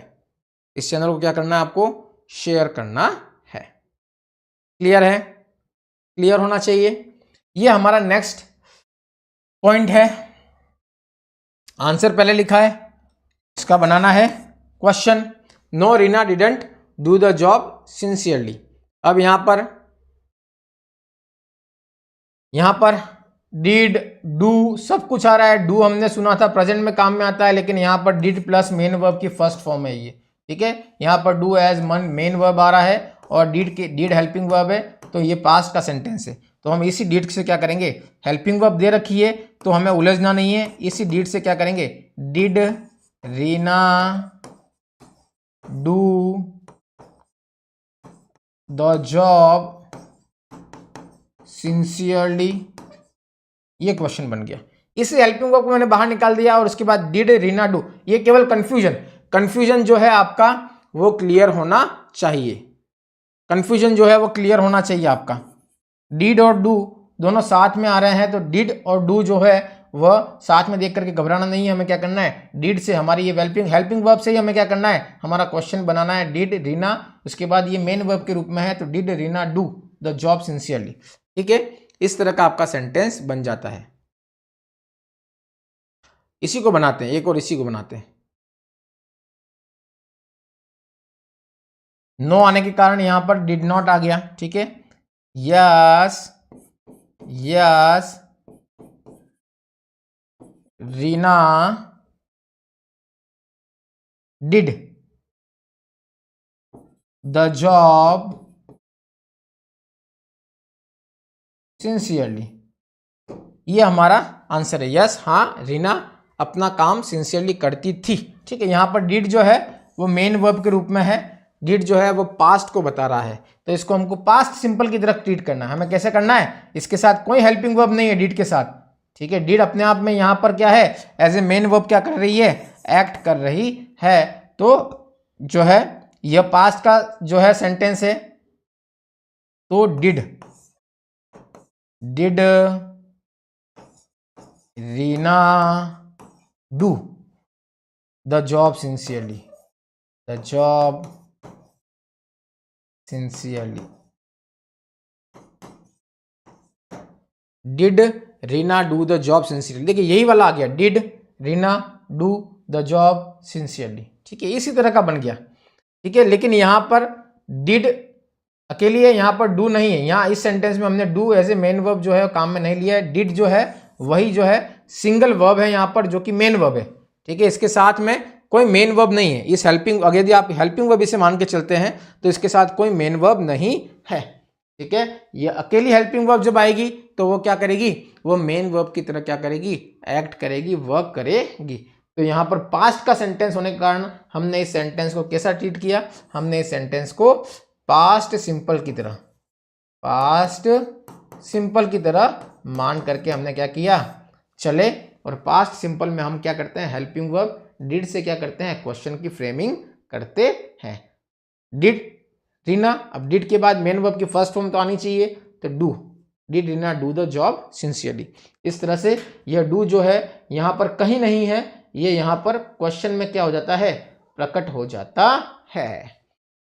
Speaker 1: इस चैनल को क्या करना है आपको? शेयर करना है। क्लियर है? क्लियर होना चाहिए। ये हमारा नेक्स्ट पॉइंट है। आंसर पहले लिखा है, इसका बनाना है question. No Reena didn't do the job sincerely. अब यहां पर डिड डू सब कुछ आ रहा है। डू हमने सुना था प्रेजेंट में काम में आता है, लेकिन यहां पर डिड प्लस मेन वर्ब की फर्स्ट फॉर्म है ये। ठीक है, यहां पर डू एज मेन वर्ब आ रहा है और डिड हेल्पिंग वर्ब है, तो ये पास्ट का सेंटेंस है। तो हम इसी डिड से क्या करेंगे? हेल्पिंग वर्ब दे रखी है तो हमें उलझना नहीं है। इसी डिड से क्या करेंगे? Did Reena do the job sincerely, ये क्वेश्चन बन गया। इस हेल्पिंग वर्ब को मैंने बाहर निकाल दिया और उसके बाद डिड रीना डू। ये केवल कंफ्यूजन जो है आपका वो क्लियर होना चाहिए। कंफ्यूजन जो है वो क्लियर होना चाहिए आपका। डिड और डू दोनों साथ में आ रहे हैं, तो डिड और डू जो है वह साथ में देख करके घबराना नहीं है। हमें क्या करना है? डिड से हमारी ये हेल्पिंग वर्ब से ही हमें क्या करना है? हमारा क्वेश्चन बनाना है। डिड रीना, उसके बाद ये मेन वर्ब के रूप में है, तो did Reena do the job sincerely. ठीक है, इस तरह का आपका सेंटेंस बन जाता है। इसी को बनाते हैं, एक और इसी को बनाते हैं। नो आने के कारण यहां पर डिड नॉट आ गया। ठीक है, yes yes Reena did the job sincerely. ये हमारा आंसर है। यस, हाँ, रीना अपना काम सिंसियरली करती थी। ठीक है, यहां पर डिड जो है वो मेन वर्ब के रूप में है। डिड जो है वो पास्ट को बता रहा है, तो इसको हमको पास्ट सिंपल की तरफ ट्रीट करना है। हमें कैसे करना है? इसके साथ कोई हेल्पिंग वर्ब नहीं है डिड के साथ। ठीक है, डिड अपने आप में यहां पर क्या है? एज ए मेन वर्ब क्या कर रही है? एक्ट कर रही है। तो जो है यह पास्ट का जो है सेंटेंस है, तो did Reena do the job sincerely, the job sincerely. Did Reena do the job sincerely. देखिए यही वाला आ गया, did Reena do the job sincerely. ठीक है, इसी तरह का बन गया। ठीक है, लेकिन यहां पर डिड अकेली है, यहां पर डू नहीं है। यहां इस सेंटेंस में हमने do as a main verb जो है काम में नहीं लिया है। डिड जो है वही जो है सिंगल वर्ब है यहां पर, जो कि मेन वर्ब है। ठीक है, इसके साथ में कोई मेन वर्ब नहीं है। इस हेल्पिंग, अगर यदि आप हेल्पिंग वर्ब इसे मान के चलते हैं तो इसके साथ कोई मेन वर्ब नहीं है। ठीक है, ये अकेली हेल्पिंग वर्ब जब आएगी तो वो क्या करेगी? वो मेन वर्ब की तरह क्या करेगी? एक्ट करेगी, वर्क करेगी। तो यहां पर पास्ट का सेंटेंस होने के कारण हमने इस सेंटेंस को कैसा ट्रीट किया? हमने इस सेंटेंस को पास्ट सिंपल की तरह, पास्ट सिंपल की तरह मान करके हमने क्या किया? चले। और पास्ट सिंपल में हम क्या करते हैं? हेल्पिंग वर्ब डिड से क्या करते हैं? क्वेश्चन की फ्रेमिंग करते हैं। डिड रीना, अब डिड के बाद मेन वर्ब की फर्स्ट फॉर्म तो आनी चाहिए, तो do, did Reena do the job sincerely. इस तरह से यह डू जो है यहां पर कहीं नहीं है, ये यहां पर क्वेश्चन में क्या हो जाता है? प्रकट हो जाता है।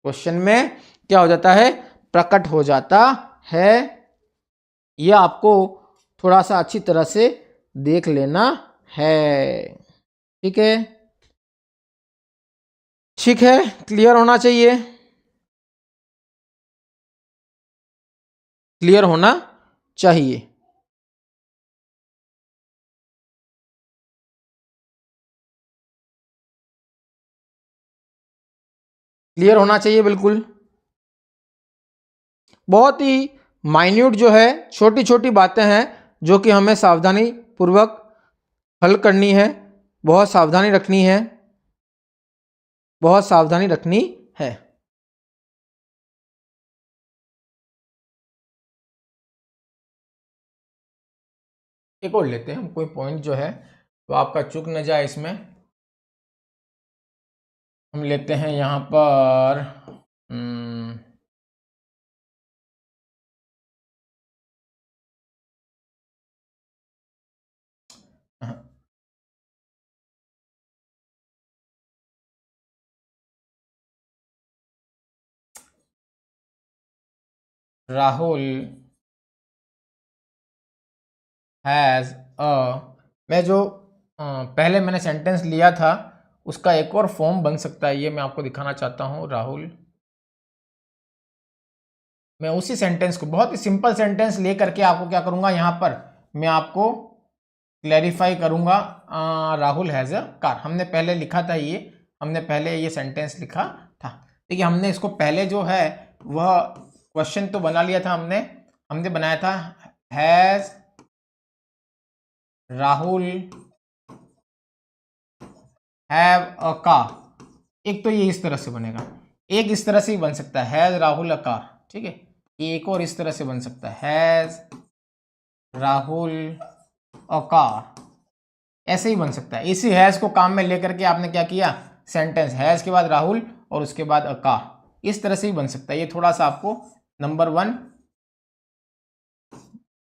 Speaker 1: क्वेश्चन में क्या हो जाता है? प्रकट हो जाता है। यह आपको थोड़ा सा अच्छी तरह से देख लेना है। ठीक है, ठीक है, क्लियर होना चाहिए, क्लियर होना चाहिए। क्लियर होना चाहिए बिल्कुल। बहुत ही माइन्यूट जो है, छोटी छोटी बातें हैं जो कि हमें सावधानी पूर्वक हल करनी है। बहुत सावधानी रखनी है, बहुत सावधानी रखनी है। एक और लेते हैं हम, कोई पॉइंट जो है तो आपका चूक न जाए इसमें। हम लेते हैं यहां पर राहुल हैज़ अ, मैं जो पहले मैंने सेंटेंस लिया था उसका एक और फॉर्म बन सकता है, ये मैं आपको दिखाना चाहता हूँ। राहुल, मैं उसी सेंटेंस को बहुत ही सिंपल सेंटेंस ले करके आपको क्या करूँगा, यहाँ पर मैं आपको क्लैरिफाई करूँगा। राहुल हैज़ अ कार हमने पहले लिखा था, ये हमने पहले ये सेंटेंस लिखा था। देखिए हमने इसको पहले जो है वह क्वेश्चन तो बना लिया था, हमने हमने बनाया था has Rahul have a car. एक तो ये इस तरह से बनेगा, एक इस तरह से ही बन सकता है हैज़ राहुल अ कार, ठीक है। एक और इस तरह से बन सकता है हैज़ राहुल अ कार, ऐसे ही बन सकता है। इसी हैज़ को काम में लेकर के आपने क्या किया, सेंटेंस हैज़ के बाद राहुल और उसके बाद अ कार, इस तरह से ही बन सकता है। ये थोड़ा सा आपको नंबर 1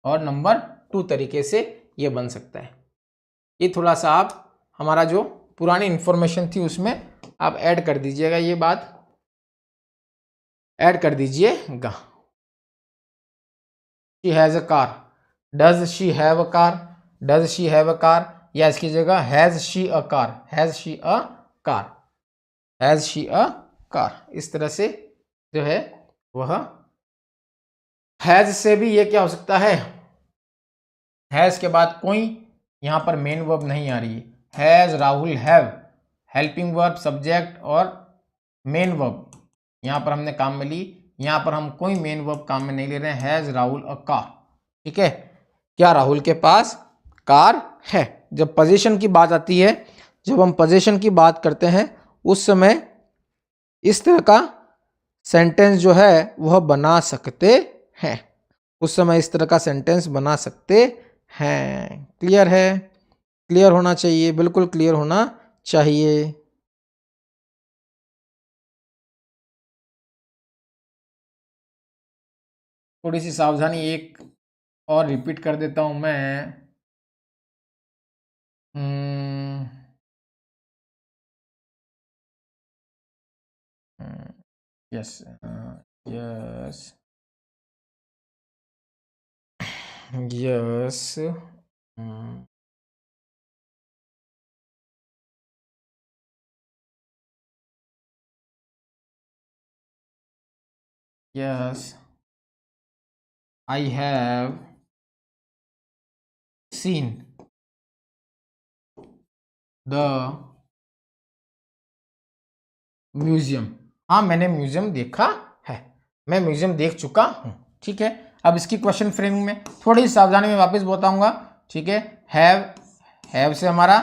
Speaker 1: और नंबर 2 तरीके से ये बन सकता है। ये थोड़ा सा आप हमारा जो पुरानी इंफॉर्मेशन थी उसमें आप ऐड कर दीजिएगा, ये बात ऐड कर दीजिएगा। She has a car, does she have a car, does she have a car, या इसकी जगह has she a car, has she a car, has she a car, इस तरह से जो है वह हैज़ से भी ये क्या हो सकता है, हैज़ के बाद कोई यहाँ पर मेन वर्ब नहीं आ रही है। Has Rahul have, helping verb subject और मेन वर्ब यहाँ पर हमने काम में ली, यहाँ पर हम कोई मेन वर्ब काम में नहीं ले रहे हैं। हैज़ राहुल अ कार, ठीक है। क्या राहुल के पास कार है। जब पोजीशन की बात आती है, जब हम पोजीशन की बात करते हैं उस समय इस तरह का सेंटेंस जो है वह बना सकते हैं, उस समय इस तरह का सेंटेंस बना सकते हैं। क्लियर है, क्लियर होना चाहिए, बिल्कुल क्लियर होना चाहिए। थोड़ी सी सावधानी एक और रिपीट कर देता हूं मैं। Yes yes yes, yes I have seen the museum. हाँ मैंने म्यूजियम देखा है, मैं म्यूजियम देख चुका हूँ, ठीक है। अब इसकी क्वेश्चन फ्रेमिंग में थोड़ी सावधानी में वापस बताऊंगा, ठीक है। हैव से हमारा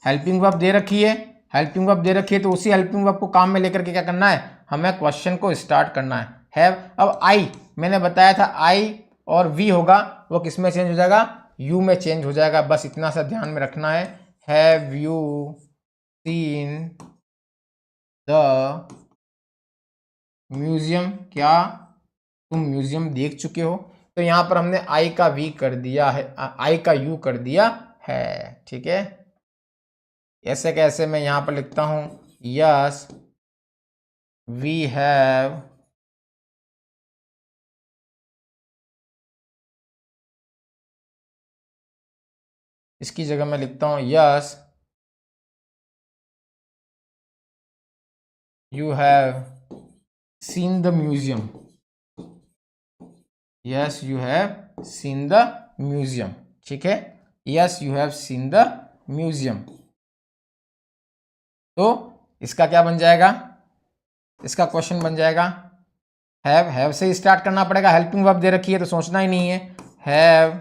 Speaker 1: हेल्पिंग वर्ब दे रखी है, हेल्पिंग वर्ब दे रखी है तो उसी हेल्पिंग वर्ब को काम में लेकर के क्या करना है, हमें क्वेश्चन को स्टार्ट करना है। हैव, अब आई मैंने बताया था आई और वी होगा वो किस में चेंज हो जाएगा, यू में चेंज हो जाएगा, बस इतना सा ध्यान में रखना है। Have you seen the museum, क्या तुम म्यूजियम देख चुके हो। तो यहां पर हमने आई का वी कर दिया है, आई का यू कर दिया है, ठीक है। ऐसे कैसे मैं यहां पर लिखता हूं, यस वी हैव इसकी जगह मैं लिखता हूं yes you have seen the museum, yes you have seen the museum, ठीक है। Yes you have seen the museum, तो इसका क्या बन जाएगा, इसका क्वेश्चन बन जाएगा हैव से स्टार्ट करना पड़ेगा, हेल्पिंग वर्ब दे रखी है तो सोचना ही नहीं है। Have,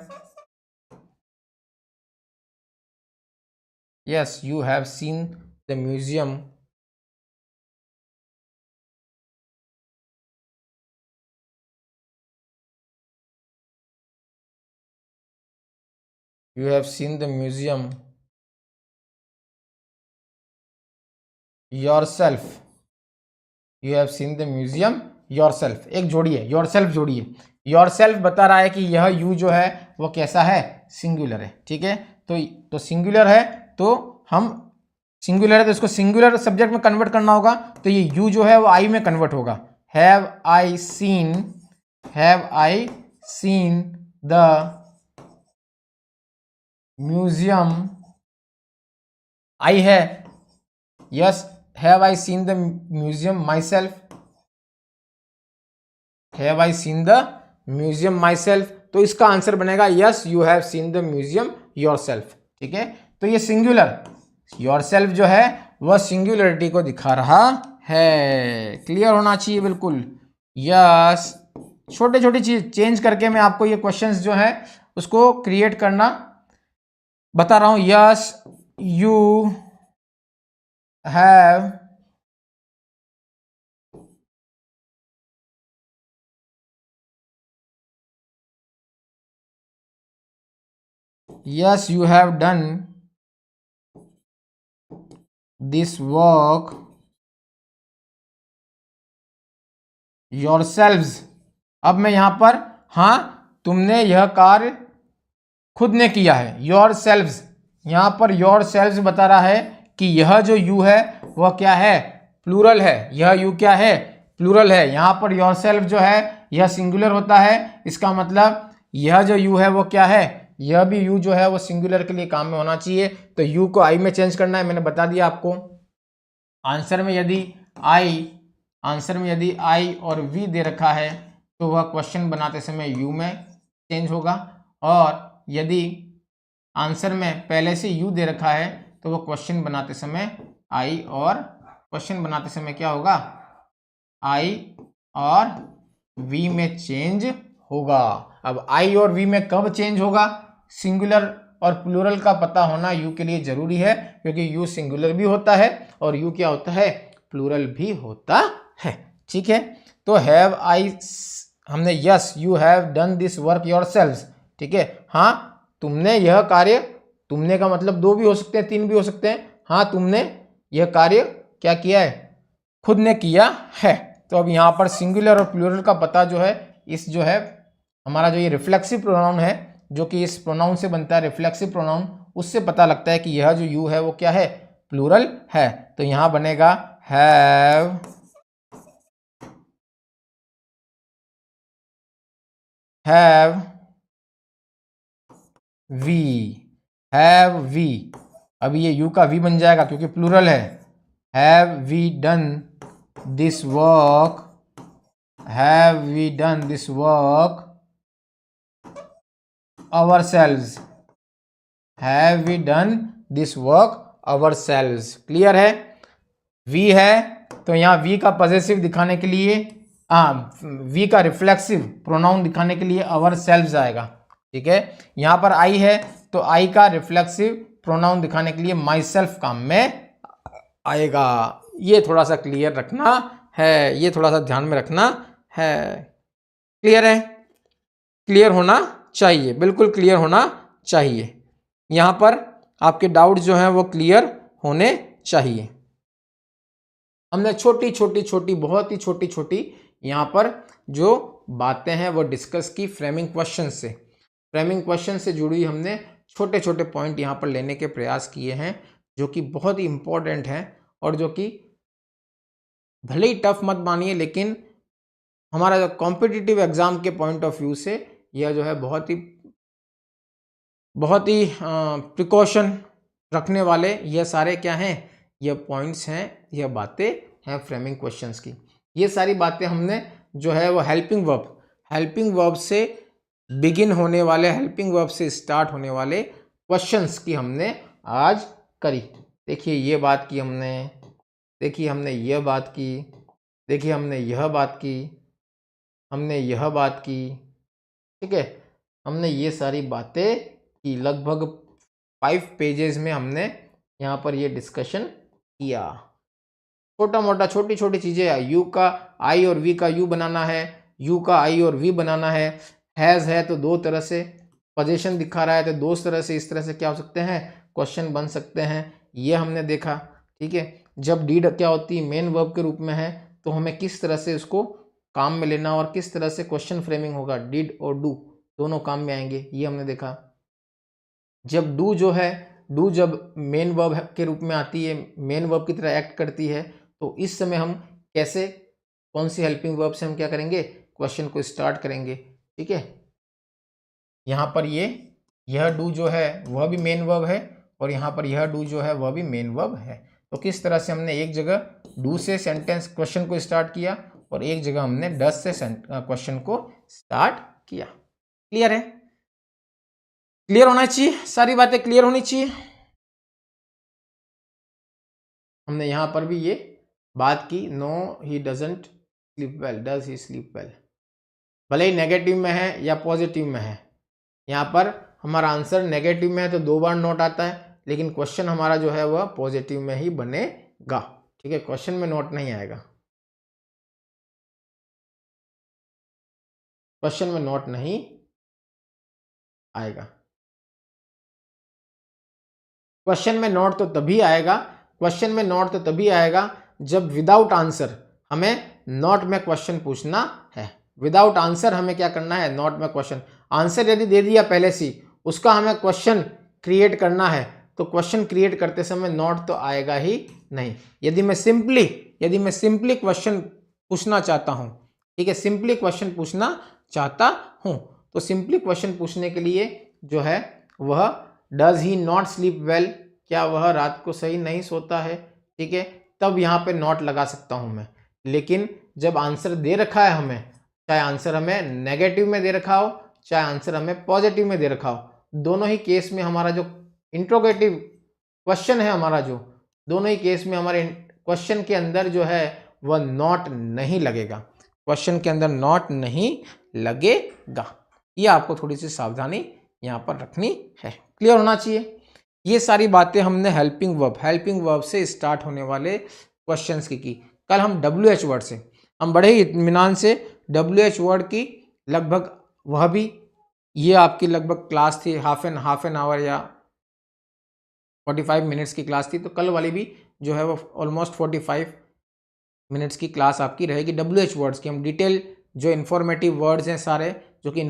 Speaker 1: yes you have seen the museum, you have seen the museum yourself, you have seen the museum yourself, एक जोड़िए योरसेल्फ जोड़िए, योरसेल्फ बता रहा है कि यह यू जो है वो कैसा है, सिंगुलर है, ठीक है। तो सिंगुलर है तो हम सिंगुलर है तो इसको सिंगुलर सब्जेक्ट में कन्वर्ट करना होगा, तो ये यू जो है वो आई में कन्वर्ट होगा। Have I seen have I seen the museum, I है, yes, have I seen the museum myself, have I seen the museum myself, तो इसका आंसर बनेगा yes you have seen the museum yourself. ठीक है, तो ये singular your self जो है वह सिंगुलरिटी को दिखा रहा है। क्लियर होना चाहिए बिल्कुल। यस, छोटे छोटी चीज चेंज करके मैं आपको ये क्वेश्चंस जो है उसको क्रिएट करना बता रहा हूं। Yes you have yes you have done this work yourselves। अब मैं यहां पर हाँ तुमने यह कार्य खुद ने किया है, yourselves, यहां पर yourselves बता रहा है कि यह जो you है वह क्या है, प्लूरल है। यह you क्या है, प्लूरल है। यहां पर yourself जो है यह सिंगुलर होता है, इसका मतलब यह जो you है वो क्या है, यह भी यू जो है वो सिंगुलर के लिए काम में होना चाहिए। तो यू को आई में चेंज करना है, मैंने बता दिया आपको। आंसर में यदि आई और वी दे रखा है तो वह क्वेश्चन बनाते समय यू में चेंज होगा, और यदि आंसर में पहले से यू दे रखा है तो वह क्वेश्चन बनाते समय आई, और क्वेश्चन बनाते समय क्या होगा, आई और वी में चेंज होगा। अब आई और वी में कब चेंज होगा, सिंगुलर और प्लूरल का पता होना यू के लिए जरूरी है, क्योंकि यू सिंगुलर भी होता है और यू क्या होता है, प्लूरल भी होता है। ठीक है, तो हैव आई, हमने yes you have done this work yourselves. ठीक है, हाँ तुमने यह कार्य, तुमने का मतलब दो भी हो सकते हैं, तीन भी हो सकते हैं। हाँ तुमने यह कार्य क्या किया है, खुद ने किया है। तो अब यहाँ पर सिंगुलर और प्लूरल का पता जो है, इस जो है हमारा जो ये रिफ्लेक्सिव प्रोनाउन है, जो कि इस प्रोनाउन से बनता है रिफ्लेक्सिव प्रोनाउन, उससे पता लगता है कि यह जो यू है वो क्या है, प्लूरल है। तो यहां बनेगा हैव वी, अब ये यू का वी बन जाएगा क्योंकि प्लूरल है। Have we done this work, have we done this work ourselves, have we done this work ourselves। Clear है, वी है तो यहाँ वी का पॉजेसिव दिखाने के लिए, वी का रिफ्लेक्सिव प्रोनाउन दिखाने के लिए ourselves आएगा। ठीक है, यहाँ पर आई है तो आई का रिफ्लेक्सिव प्रोनाउन दिखाने के लिए माई सेल्फ काम में आएगा। ये थोड़ा सा क्लियर रखना है, ये थोड़ा सा ध्यान में रखना है। क्लियर है, क्लियर होना चाहिए, बिल्कुल क्लियर होना चाहिए। यहां पर आपके डाउट जो हैं वो क्लियर होने चाहिए। हमने छोटी छोटी बहुत ही छोटी छोटी यहां पर जो बातें हैं वो डिस्कस की फ्रेमिंग क्वेश्चन से। फ्रेमिंग क्वेश्चन से जुड़ी हमने छोटे छोटे पॉइंट यहां पर लेने के प्रयास किए हैं, जो कि बहुत ही इंपॉर्टेंट हैं और जो कि भले ही टफ मत मानिए, लेकिन हमारा जो कॉम्पिटिटिव एग्जाम के पॉइंट ऑफ व्यू से यह जो है बहुत ही प्रिकॉशन रखने वाले यह सारे क्या हैं, यह पॉइंट्स हैं, यह बातें हैं फ्रेमिंग क्वेश्चंस की। ये सारी बातें हमने जो है वो हेल्पिंग वर्ब से बिगिन होने वाले, हेल्पिंग वर्ब से स्टार्ट होने वाले क्वेश्चंस की हमने आज करी। देखिए ये बात की हमने, देखिए हमने यह बात की, देखिए हमने यह बात की, हमने यह बात की। ठीक है, हमने ये सारी बातें की, लगभग 5 पेजेस में हमने यहाँ पर ये डिस्कशन किया। छोटा मोटा छोटी छोटी चीज़ें, यू का आई और वी का यू बनाना है, यू का आई और वी बनाना है। हैज़ है तो दो तरह से पोजीशन दिखा रहा है, तो दो तरह से इस तरह से क्या हो सकते हैं, क्वेश्चन बन सकते हैं। ये हमने देखा। ठीक है, जब डीड क्या होती है, मेन वर्ब के रूप में है, तो हमें किस तरह से उसको काम में लेना और किस तरह से क्वेश्चन फ्रेमिंग होगा, डिड और डू दोनों काम में आएंगे, ये हमने देखा। जब डू जो है, डू जब मेन वर्ब के रूप में आती है, मेन वर्ब की तरह एक्ट करती है, तो इस समय हम कैसे, कौन सी हेल्पिंग वर्ब से हम क्या करेंगे, क्वेश्चन को स्टार्ट करेंगे। ठीक है, यहाँ पर यह डू जो है वह भी मेन वर्ब है और यहाँ पर यह डू जो है वह भी मेन वर्ब है। तो किस तरह से हमने एक जगह डू से सेंटेंस क्वेश्चन को स्टार्ट किया और एक जगह हमने डस से क्वेश्चन को स्टार्ट किया। क्लियर है? क्लियर होना चाहिए, सारी बातें क्लियर होनी चाहिए। हमने यहाँ पर भी ये बात की, no he doesn't sleep well, does he sleep well, भले ही नेगेटिव में है या पॉजिटिव में है। यहाँ पर हमारा आंसर नेगेटिव में है तो 2 बार नोट आता है, लेकिन क्वेश्चन हमारा जो है वह पॉजिटिव में ही बनेगा। ठीक है, क्वेश्चन में नोट नहीं आएगा, क्वेश्चन में नोट नहीं आएगा। क्वेश्चन में नोट तो तभी आएगा, क्वेश्चन में नोट तो तभी आएगा जब विदाउट आंसर हमें नोट में क्वेश्चन पूछना है। विदाउट आंसर हमें क्या करना है, नोट में क्वेश्चन। आंसर यदि दे दिया पहले से, उसका हमें क्वेश्चन क्रिएट करना है, तो क्वेश्चन क्रिएट करते समय नोट तो आएगा ही नहीं। यदि मैं सिंपली क्वेश्चन पूछना चाहता हूं, ठीक है, सिंपली क्वेश्चन पूछना चाहता हूं, तो सिंपली क्वेश्चन पूछने के लिए जो है वह does he not sleep well, क्या वह रात को सही नहीं सोता है, ठीक है, तब यहाँ पे नॉट लगा सकता हूं मैं। लेकिन जब आंसर दे रखा है हमें, चाहे आंसर हमें नेगेटिव में दे रखा हो चाहे आंसर हमें पॉजिटिव में दे रखा हो, दोनों ही केस में हमारा जो इंट्रोगेटिव क्वेश्चन है हमारा, जो दोनों ही केस में हमारे क्वेश्चन के अंदर जो है वह नॉट नहीं लगेगा, क्वेश्चन के अंदर नॉट नहीं लगेगा। ये आपको थोड़ी सी सावधानी यहाँ पर रखनी है, क्लियर होना चाहिए। ये सारी बातें हमने हेल्पिंग वर्ब से स्टार्ट होने वाले क्वेश्चंस की। कल हम WH वर्ड से, हम बड़े ही इत्मीनान से WH वर्ड की लगभग, वह भी ये आपकी लगभग क्लास थी हाफ एन आवर या 45 मिनट्स की क्लास थी, तो कल वाली भी जो है वो ऑलमोस्ट 45 मिनट्स की क्लास आपकी रहेगी WH वर्ड्स की। हम डिटेल जो इन्फॉर्मेटिव वर्ड्स हैं सारे, जो कि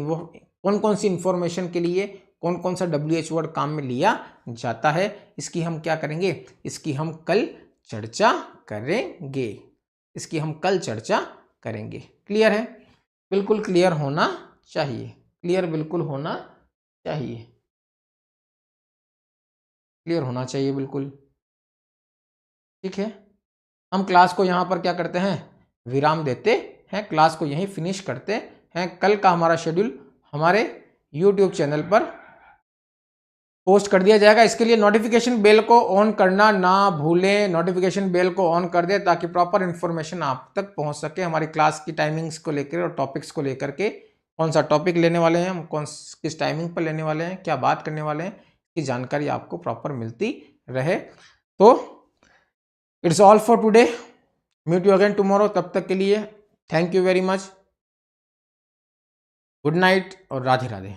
Speaker 1: कौन कौन सी इंफॉर्मेशन के लिए कौन कौन सा WH वर्ड काम में लिया जाता है, इसकी हम क्या करेंगे, इसकी हम कल चर्चा करेंगे। क्लियर है? बिल्कुल क्लियर होना चाहिए, बिल्कुल ठीक है। हम क्लास को यहाँ पर क्या करते हैं, विराम देते हैं, क्लास को यहीं फिनिश करते हैं। कल का हमारा शेड्यूल हमारे YouTube चैनल पर पोस्ट कर दिया जाएगा। इसके लिए नोटिफिकेशन बेल को ऑन करना ना भूलें, नोटिफिकेशन बेल को ऑन कर दें ताकि प्रॉपर इन्फॉर्मेशन आप तक पहुंच सके हमारी क्लास की टाइमिंग्स को लेकर और टॉपिक्स को लेकर के, कौन सा टॉपिक लेने वाले हैं हम, किस टाइमिंग पर लेने वाले हैं, क्या बात करने वाले हैं, की जानकारी आपको प्रॉपर मिलती रहे। तो it's all for today, meet you again tomorrow. तब तक के लिए thank you very much, good night और राधे राधे।